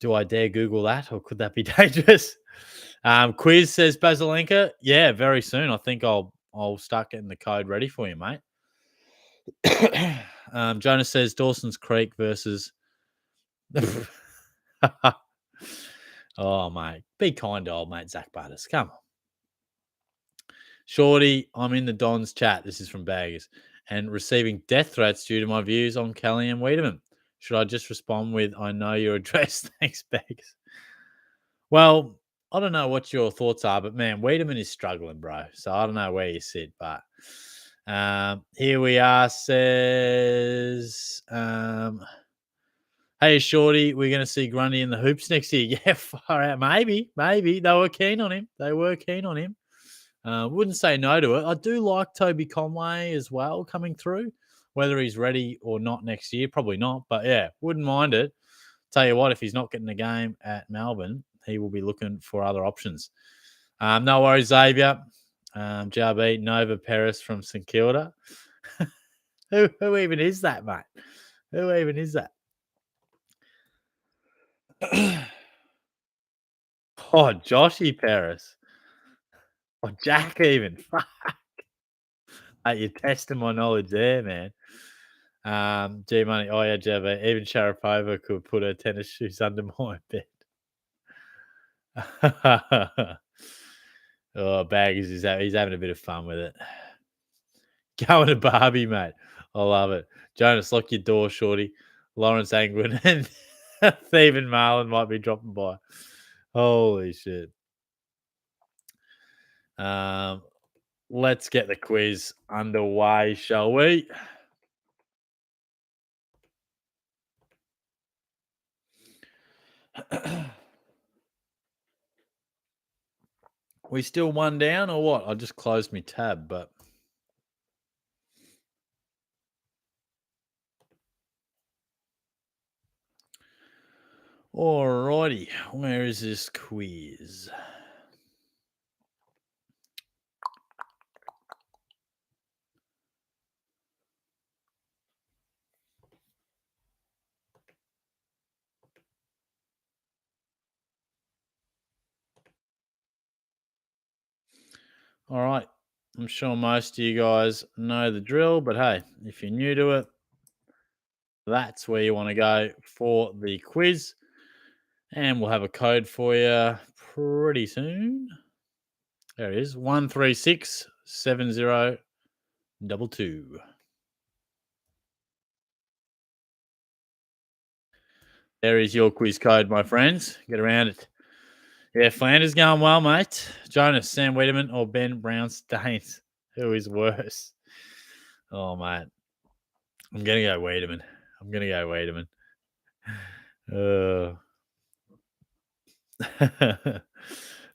Do I dare Google that, or could that be dangerous? Quiz says Basilenka. Yeah, very soon. I think I'll start getting the code ready for you, mate. Jonas says Dawson's Creek versus. Oh, mate, be kind to old mate Zach Butters. Come on, Shorty. I'm in the Dons chat. This is from Baggers and receiving death threats due to my views on Kelly and Wiedemann. Should I just respond with "I know your address"? Thanks, Baggers. Well, I don't know what your thoughts are, but man, Wiedemann is struggling, bro. So I don't know where you sit, but here we are. Says, hey, Shorty, we're going to see Grundy in the hoops next year. Yeah, far out. Maybe. They were keen on him. Wouldn't say no to it. I do like Toby Conway as well coming through. Whether he's ready or not next year, probably not. But yeah, wouldn't mind it. Tell you what, if he's not getting a game at Melbourne, he will be looking for other options. No worries, Xavier. JRB, Nova Peris from St Kilda. Who even is that, mate? Who even is that? Oh, Joshy Paris. Oh, Jack even. Hey, you're testing my knowledge there, man. G Money. Oh, yeah, JB. Even Sharapova could put her tennis shoes under my bed. Oh, Baggers he's having a bit of fun with it. Going to Barbie, mate. I love it. Jonas, lock your door, shorty. Lawrence Angwin and Stephen Marlin might be dropping by. Holy shit. Let's get the quiz underway, shall we? We still one down or what? I just closed my tab, but alrighty. Where is this quiz? All right. I'm sure most of you guys know the drill, but hey, if you're new to it, that's where you want to go for the quiz. And we'll have a code for you pretty soon. There it is 1367022. There is your quiz code, my friends. Get around it. Yeah, Flanders going well, mate. Jonas, Sam Wiedemann, or Ben Brown Staines? Who is worse? Oh, mate. I'm going to go Wiedemann.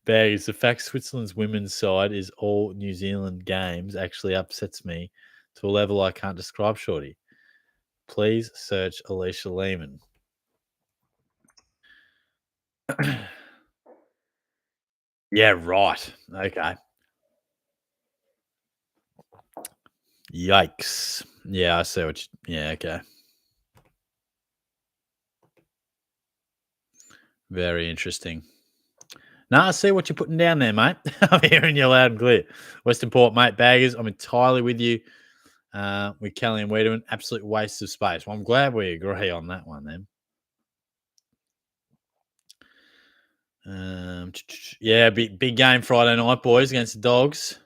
Bags. The fact Switzerland's women's side is all New Zealand games actually upsets me to a level I can't describe, Shorty. Please search Alicia Lehman. Yeah, right. Okay. Yikes. Yeah, I see what you. Yeah, okay. Very interesting. No, I see what you're putting down there, mate. I'm hearing you loud and clear. Western Port, mate, Baggers. I'm entirely with you. With Kelly and Wiedemann, absolute waste of space. Well, I'm glad we agree on that one then. Yeah, big game Friday night, boys, against the Dogs.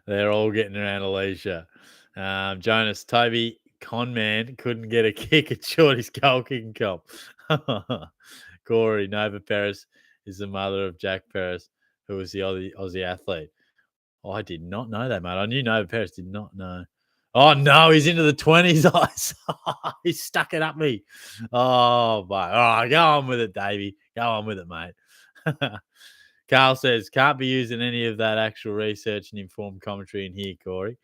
They're all getting around Alicia. Jonas, Toby, Conman couldn't get a kick at Shorty's goal kicking comp. Corey, Nova Paris is the mother of Jack Paris, who was the Aussie athlete. Oh, I did not know that, mate. I knew Nova Paris, did not know. Oh, no, he's into the 20s. He's stuck it up me. Oh, but all right, go on with it, Davey. Go on with it, mate. Carl says, can't be using any of that actual research and informed commentary in here, Corey.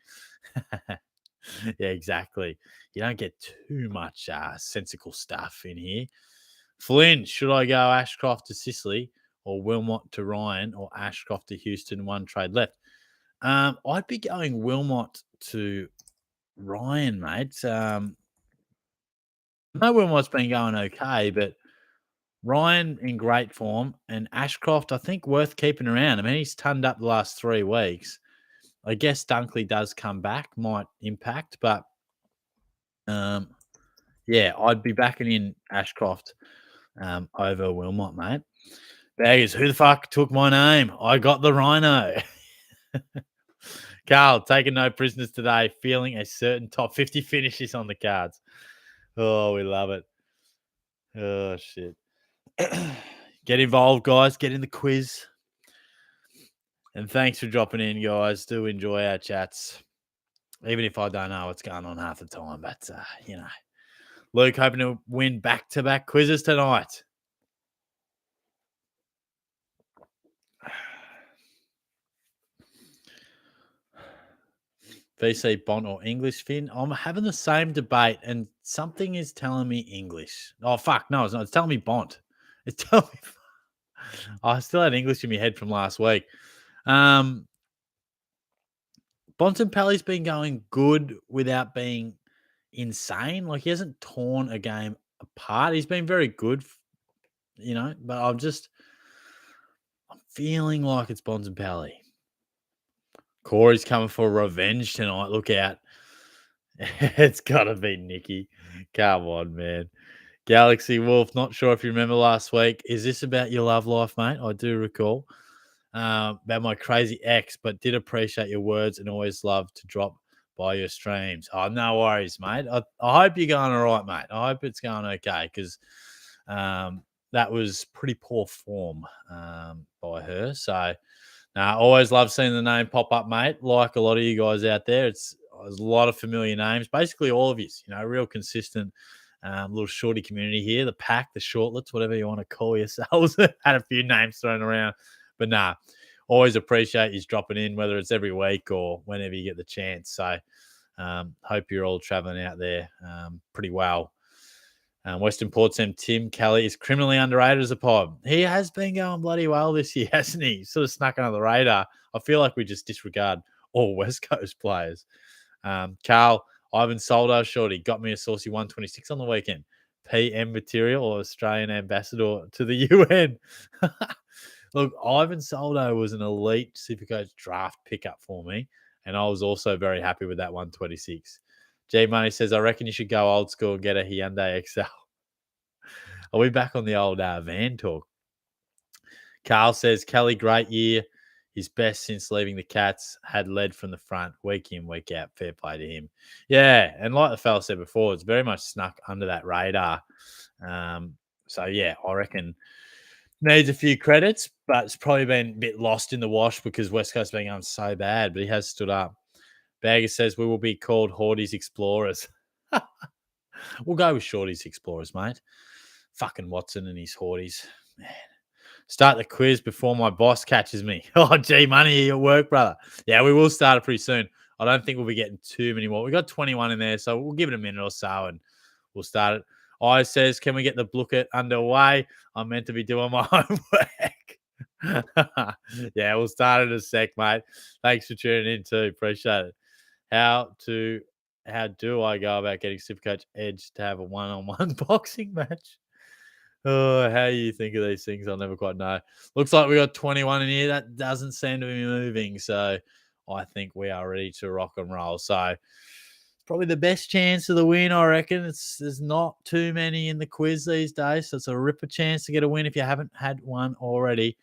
Yeah, exactly. You don't get too much sensical stuff in here. Flynn, should I go Ashcroft to Sicily or Wilmot to Ryan, or Ashcroft to Houston, one trade left. I'd be going Wilmot to Ryan, mate. I know Wilmot's been going okay, but Ryan in great form, and Ashcroft, I think, worth keeping around. I mean, he's turned up the last 3 weeks. I guess Dunkley does come back, might impact, but um, yeah, I'd be backing in Ashcroft over Wilmot, mate. Baggers, who the fuck took my name? I got the Rhino. Carl, taking no prisoners today, feeling a certain top 50 finish is on the cards. Oh, we love it. Oh, shit. Get involved, guys. Get in the quiz. And thanks for dropping in, guys. Do enjoy our chats, even if I don't know what's going on half the time. But, Luke hoping to win back-to-back quizzes tonight. VC Bont or English, Finn? I'm having the same debate, and something is telling me English. Oh, fuck. No, it's not. It's telling me Bont. It's telling me... I still had English in my head from last week. Bontempelli's been going good without being insane. Like, he hasn't torn a game apart. He's been very good, but I'm feeling like it's Bontempelli. Corey's coming for revenge tonight. Look out. It's got to be Nicky. Come on, man. Galaxy Wolf, not sure if you remember last week. Is this about your love life, mate? I do recall. About my crazy ex, but did appreciate your words and always love to drop by your streams. Oh, no worries, mate. I hope you're going all right, mate. I hope it's going okay, because that was pretty poor form by her. So, I always love seeing the name pop up, mate. Like a lot of you guys out there, there's a lot of familiar names. Basically, all of you, real consistent little shorty community here. The pack, the shortlets, whatever you want to call yourselves. Had a few names thrown around. But always appreciate you dropping in, whether it's every week or whenever you get the chance. So hope you're all traveling out there pretty well. Western Portsmouth Tim Kelly is criminally underrated as a pod. He has been going bloody well this year, hasn't he? Sort of snuck under the radar. I feel like we just disregard all West Coast players. Carl, Ivan Soldo, shorty, got me a saucy 126 on the weekend. PM material or Australian ambassador to the UN. Look, Ivan Soldo was an elite SuperCoach draft pickup for me, and I was also very happy with that 126. G Money says, I reckon you should go old school and get a Hyundai XL. Are we back on the old van talk? Carl says, Kelly, great year. His best since leaving the Cats, had led from the front week in, week out. Fair play to him. Yeah, and like the fella said before, it's very much snuck under that radar. So, yeah, I reckon needs a few credits, but it's probably been a bit lost in the wash because West Coast being on so bad, but he has stood up. Bagger says we will be called Horty's Explorers. We'll go with Shorty's Explorers, mate. Fucking Watson and his Horties. Man. Start the quiz before my boss catches me. Oh, gee, money at work, brother. Yeah, we will start it pretty soon. I don't think we'll be getting too many more. We got 21 in there, so we'll give it a minute or so and we'll start it. I says, can we get the Blooket underway? I'm meant to be doing my homework. Yeah, we'll start in a sec, mate. Thanks for tuning in too. Appreciate it. How do I go about getting SuperCoach Edge to have a one-on-one boxing match? Oh, how you think of these things, I'll never quite know. Looks like we got 21 in here. That doesn't seem to be moving. So I think we are ready to rock and roll. So probably the best chance of the win, I reckon. There's not too many in the quiz these days. So it's a ripper chance to get a win if you haven't had one already.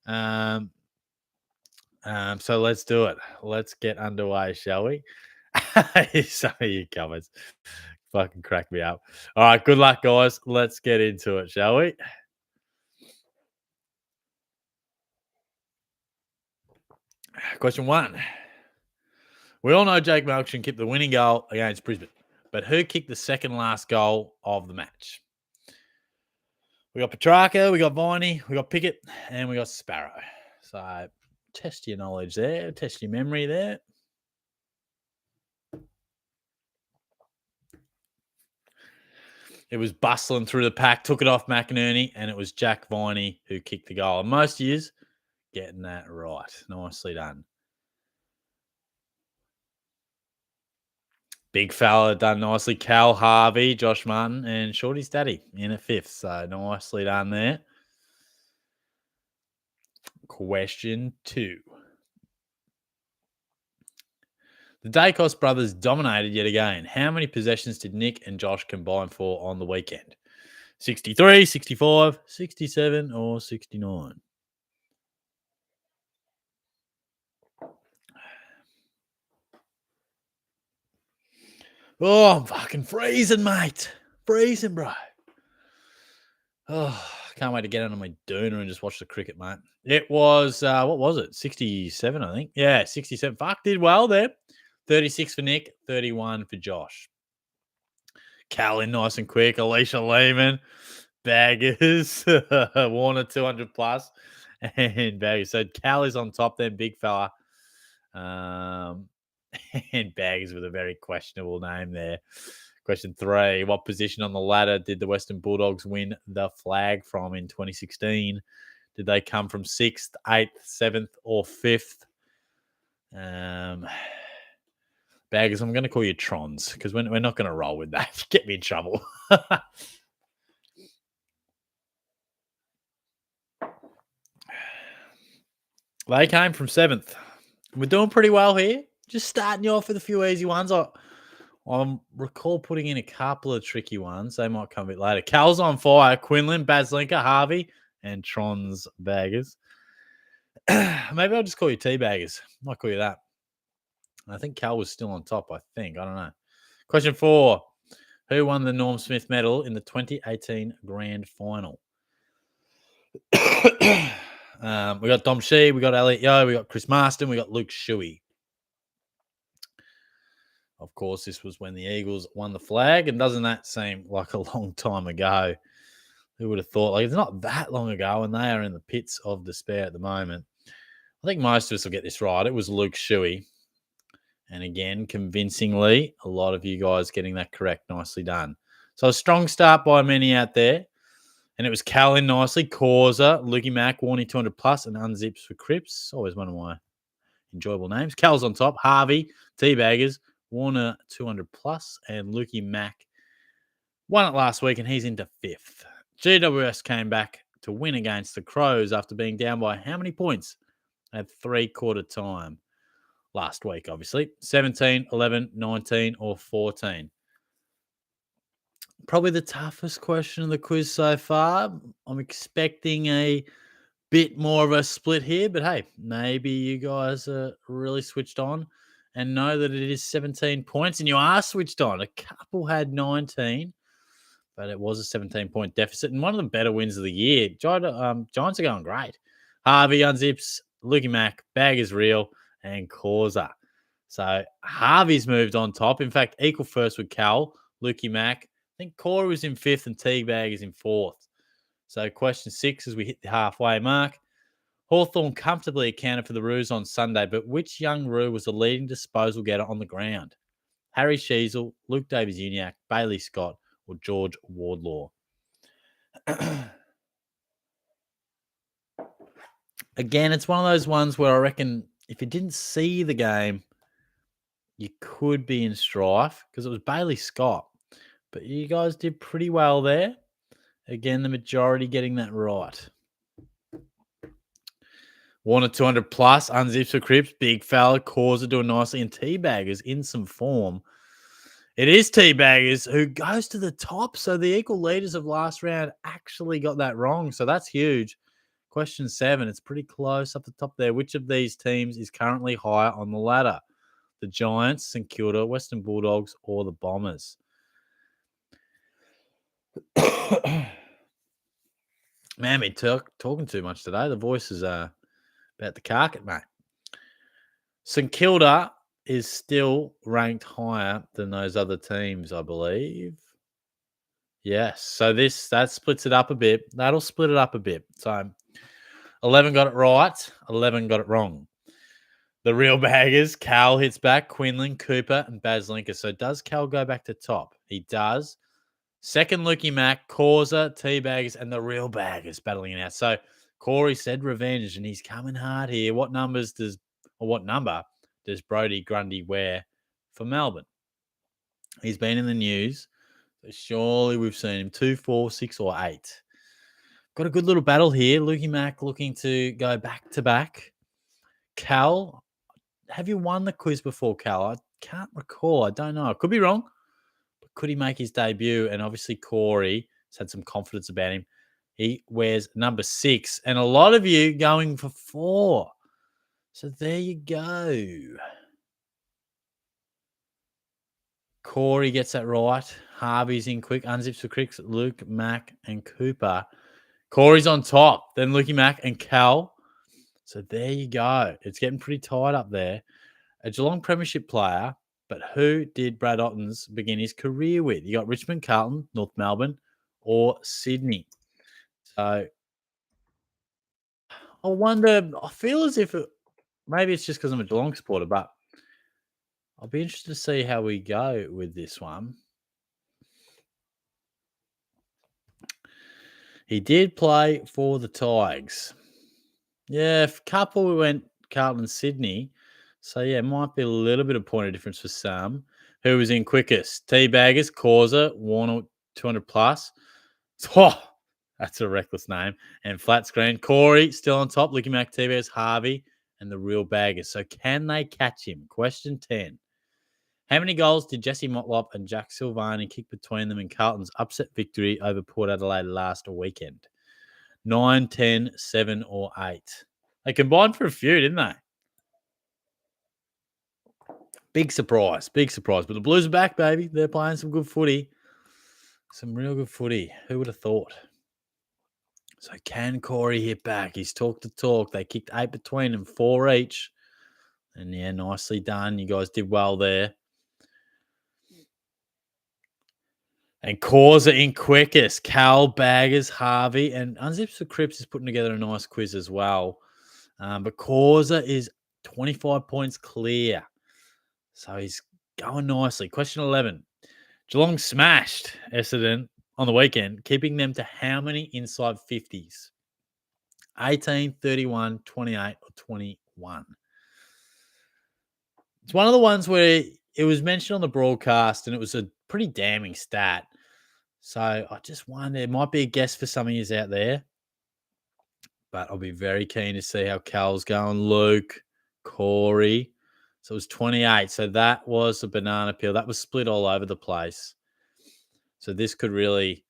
So let's do it. Let's get underway, shall we? Some of you comments fucking crack me up. All right, good luck, guys. Let's get into it, shall we? Question 1. We all know Jake Melksham kicked the winning goal against Brisbane, but who kicked the second last goal of the match? We got Petrarca, we got Viney, we got Pickett, and we got Sparrow. So test your knowledge there, test your memory there. It was bustling through the pack, took it off McInerney, and it was Jack Viney who kicked the goal. And most years, getting that right. Nicely done. Big fella done nicely. Cal Harvey, Josh Martin, and Shorty's daddy in at fifth. So nicely done there. Question 2. The Dacos brothers dominated yet again. How many possessions did Nick and Josh combine for on the weekend? 63, 65, 67, or 69? Oh, I'm fucking freezing, mate. Freezing, bro. Oh, can't wait to get under my doona and just watch the cricket, mate. It was, what was it? 67, I think. Yeah, 67. Fuck, did well there. 36 for Nick, 31 for Josh. Cal in nice and quick. Alicia Lehman, Baggers, Warner 200 plus, and Baggers. So Cal is on top then, big fella. And Baggers with a very questionable name there. Question 3. What position on the ladder did the Western Bulldogs win the flag from in 2016? Did they come from 6th, 8th, 7th, or 5th? Baggers, I'm going to call you Trons because we're not going to roll with that. Get me in trouble. They came from 7th. We're doing pretty well here. Just starting you off with a few easy ones. I recall putting in a couple of tricky ones. They might come a bit later. Cal's on fire. Quinlan, Baslinka, Harvey, and Tron's Baggers. Maybe I'll just call you T-Baggers. Might call you that. I think Cal was still on top, I think. I don't know. Question 4. Who won the Norm Smith medal in the 2018 Grand Final? We got Dom Shee, we got Elliot Yeo, we got Chris Marston, we got Luke Shuey. Of course, this was when the Eagles won the flag, and doesn't that seem like a long time ago? Who would have thought? Like, it's not that long ago, and they are in the pits of despair at the moment. I think most of us will get this right. It was Luke Shuey. And again, convincingly, a lot of you guys getting that correct. Nicely done. So a strong start by many out there. And it was Cal in nicely, Causa, Lukey Mack, Warney 200 plus, and Unzips for Crips. Always one of my enjoyable names. Cal's on top, Harvey, T-Baggers, Warner 200 plus, and Lukey Mack won it last week, and he's into 5th. GWS came back to win against the Crows after being down by how many points at 3/4 time last week, obviously? 17, 11, 19, or 14? Probably the toughest question of the quiz so far. I'm expecting a bit more of a split here, but hey, maybe you guys are really switched on and know that it is 17 points, and you are switched on. A couple had 19, but it was a 17-point deficit, and one of the better wins of the year. Giants are going great. Harvey, Unzips, Lukey Mack, Bag is real, and Causa. So Harvey's moved on top. In fact, equal first with Cal, Lukey Mack. I think Cora was in 5th and Teagbag is in 4th. So question 6 as we hit the halfway mark. Hawthorn comfortably accounted for the Roos on Sunday, but which young Roo was the leading disposal getter on the ground? Harry Sheasel, Luke Davies-Uniacke, Bailey Scott, or George Wardlaw? Again, it's one of those ones where I reckon if you didn't see the game, you could be in strife because it was Bailey Scott. But you guys did pretty well there. Again, the majority getting that right. Warner 200 plus, Unzips for Crips, big fella, Causa doing nicely, and Teabaggers in some form. It is Teabaggers who goes to the top. So the equal leaders of last round actually got that wrong. So that's huge. Question 7. It's pretty close up the top there. Which of these teams is currently higher on the ladder? The Giants, St Kilda, Western Bulldogs, or the Bombers? Man, been talking too much today. The voice is about the carpet, mate. St Kilda is still ranked higher than those other teams, I believe. Yes. So that splits it up a bit. That'll split it up a bit. So 11 got it right. 11 got it wrong. The real baggers, Cal hits back, Quinlan, Cooper, and Baslinka. So does Cal go back to top? He does. Second, Lukey Mack, Causa, Teabaggers, and the real baggers battling it out. So Corey said revenge, and he's coming hard here. What number does Brody Grundy wear for Melbourne? He's been in the news. So surely we've seen him 2, 4, 6, or 8. Got a good little battle here. Lukey Mack looking to go back to back. Cal, have you won the quiz before, Cal? I can't recall. I don't know. I could be wrong. But could he make his debut? And obviously Corey has had some confidence about him. He wears number 6. And a lot of you going for 4. So there you go. Corey gets that right. Harvey's in quick. Unzips for Cricks, Luke, Mac, and Cooper. Corey's on top. Then Lukey Mack and Cal. So there you go. It's getting pretty tight up there. A Geelong Premiership player, but who did Brad Ottens begin his career with? You got Richmond, Carlton, North Melbourne, or Sydney. So I wonder, I feel as if maybe it's just because I'm a Geelong supporter, but I'll be interested to see how we go with this one. He did play for the Tigers. Yeah, a couple we went Carlton, Sydney. So, yeah, might be a little bit of point of difference for some. Who was in quickest? Teabaggers, Causa, Warner, 200 plus. Oh, that's a reckless name. And flat screen. Corey still on top. Looking back, Teabaggers, Harvey, and the real baggers. So, can they catch him? Question 10. How many goals did Jesse Motlop and Jack Silvani kick between them in Carlton's upset victory over Port Adelaide last weekend? 9, 10, 7, or 8? They combined for a few, didn't they? Big surprise. But the Blues are back, baby. They're playing some good footy. Some real good footy. Who would have thought? So can Corey hit back? He's talked the talk. They kicked 8 between them, 4 each. And yeah, nicely done. You guys did well there. And Causa in quickest. Cal, Baggers, Harvey, and Unzips for Crips is putting together a nice quiz as well. But Causa is 25 points clear. So he's going nicely. Question 11. Geelong smashed Essendon on the weekend, keeping them to how many inside 50s? 18, 31, 28, or 21? It's one of the ones where it was mentioned on the broadcast and it was a pretty damning stat. So I just wonder, it might be a guess for some of you out there, but I'll be very keen to see how Cal's going. Luke, Corey. So it was 28. So that was a banana peel. That was split all over the place. So this could really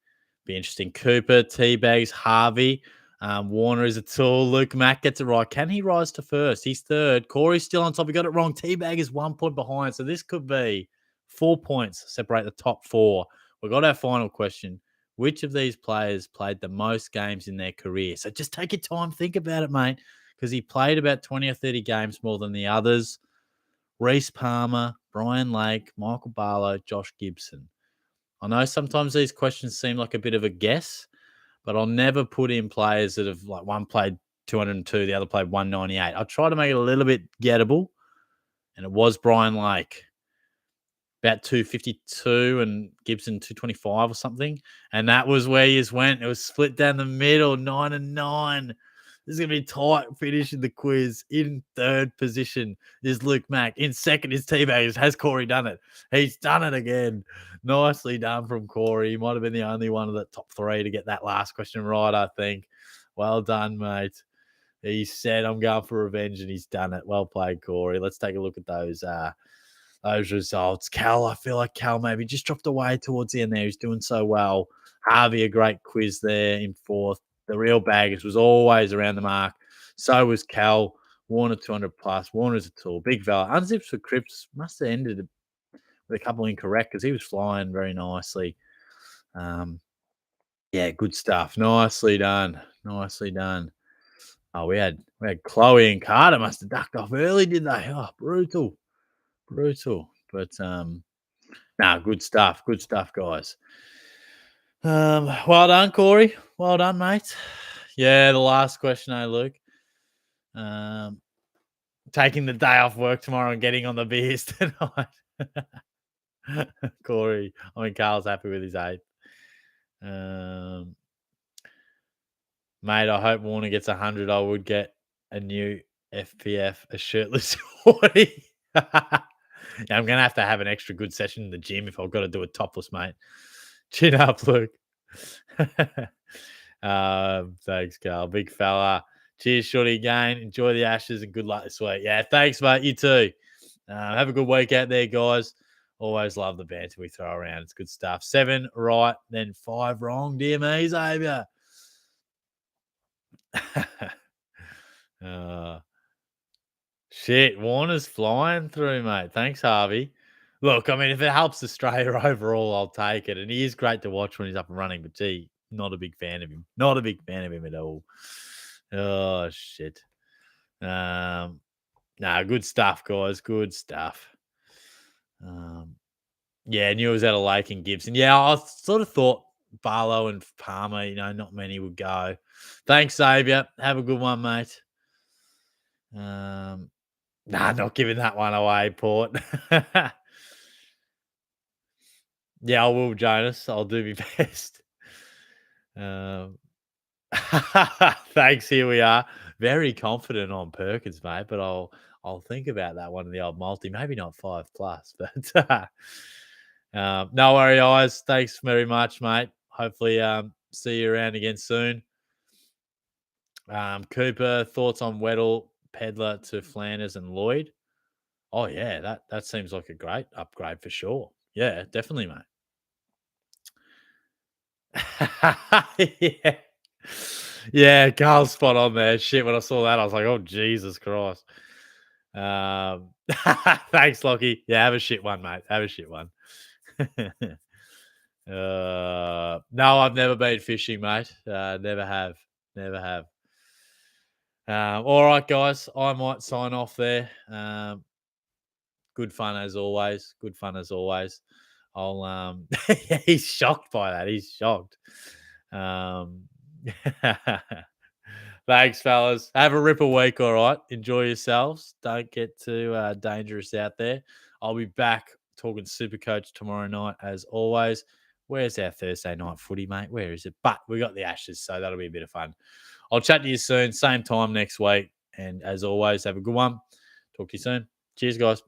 be interesting. Cooper, Teabags, Harvey, Warner is a tool. Luke Mack gets it right. Can he rise to first? He's third. Corey's still on top. He got it wrong. Teabag is 1 point behind. So this could be 4 points separate the top 4. We've got our final question. Which of these players played the most games in their career? So just take your time. Think about it, mate, because he played about 20 or 30 games more than the others. Reece Palmer, Brian Lake, Michael Barlow, Josh Gibson. I know sometimes these questions seem like a bit of a guess, but I'll never put in players that have, like, one played 202, the other played 198. I'll try to make it a little bit gettable, and it was Brian Lake, about 252 and Gibson 225 or something, and that was where you went. It was split down the middle, 9 and 9. This is going to be tight finishing the quiz. In third position is Luke Mack. In second is Teabaggers. Has Corey done it? He's done it again. Nicely done from Corey. He might have been the only one of the top 3 to get that last question right, I think. Well done, mate. He said, I'm going for revenge, and he's done it. Well played, Corey. Let's take a look at those results. Cal, I feel like Cal maybe just dropped away towards the end there. He's doing so well. Harvey, a great quiz there in fourth. The real baggers was always around the mark. So was Cal. Warner 200 plus. Warner's a tool. Big fella. Unzips for Cripps must have ended with a couple incorrect because he was flying very nicely. Yeah, good stuff. Nicely done. Oh, we had Chloe and Carter must have ducked off early, did they? Oh, brutal. But good stuff. Good stuff, guys. Well done, Corey. Well done, mate. Yeah, the last question, Luke. Taking the day off work tomorrow and getting on the beers tonight. Corey, Carl's happy with his 8th. Um, Mate, I hope Warner gets 100. I would get a new FPF, a shirtless hoodie. Yeah, I'm gonna have to have an extra good session in the gym if I've got to do it topless, mate. Chin up, Luke. Thanks, Carl. Big fella. Cheers, Shorty, again. Enjoy the Ashes and good luck this week. Yeah, thanks, mate. You too. Have a good week out there, guys. Always love the banter we throw around. It's good stuff. 7 right, then 5 wrong. Dear me, Xavier. uh, Shit, Warner's flying through, mate. Thanks, Harvey. Look, I mean, if it helps Australia overall, I'll take it. And he is great to watch when he's up and running, but gee, not a big fan of him. Not a big fan of him at all. Oh shit. Nah, good stuff, guys. Good stuff. Yeah, knew it was at a Lake and Gibson. Yeah, I sort of thought Barlow and Palmer, not many would go. Thanks, Xavier. Have a good one, mate. Not giving that one away, Port. Yeah, I will, Jonas. I'll do my best. Um, Thanks. Here we are. Very confident on Perkins, mate. But I'll think about that one in the old multi. Maybe not 5 plus, but no worry, guys. Thanks very much, mate. Hopefully, see you around again soon. Cooper, thoughts on Weddle, Pedler to Flanders and Lloyd? Oh yeah, that seems like a great upgrade for sure. Yeah, definitely, mate. Yeah. Yeah, Carl's spot on there. Shit, when I saw that, I was like, "Oh, Jesus Christ." Thanks, Lockie. Yeah, have a shit one, mate. Have a shit one. No, I've never been fishing, mate. Never have. Never have. All right, guys. I might sign off there. Good fun as always. Good fun as always. I'll yeah, he's shocked by that. He's shocked. Um Thanks, fellas. Have a ripper week, all right. Enjoy yourselves. Don't get too dangerous out there. I'll be back talking SuperCoach tomorrow night, as always. Where's our Thursday night footy, mate? Where is it? But we got the Ashes, so that'll be a bit of fun. I'll chat to you soon, same time next week. And as always, have a good one. Talk to you soon. Cheers, guys.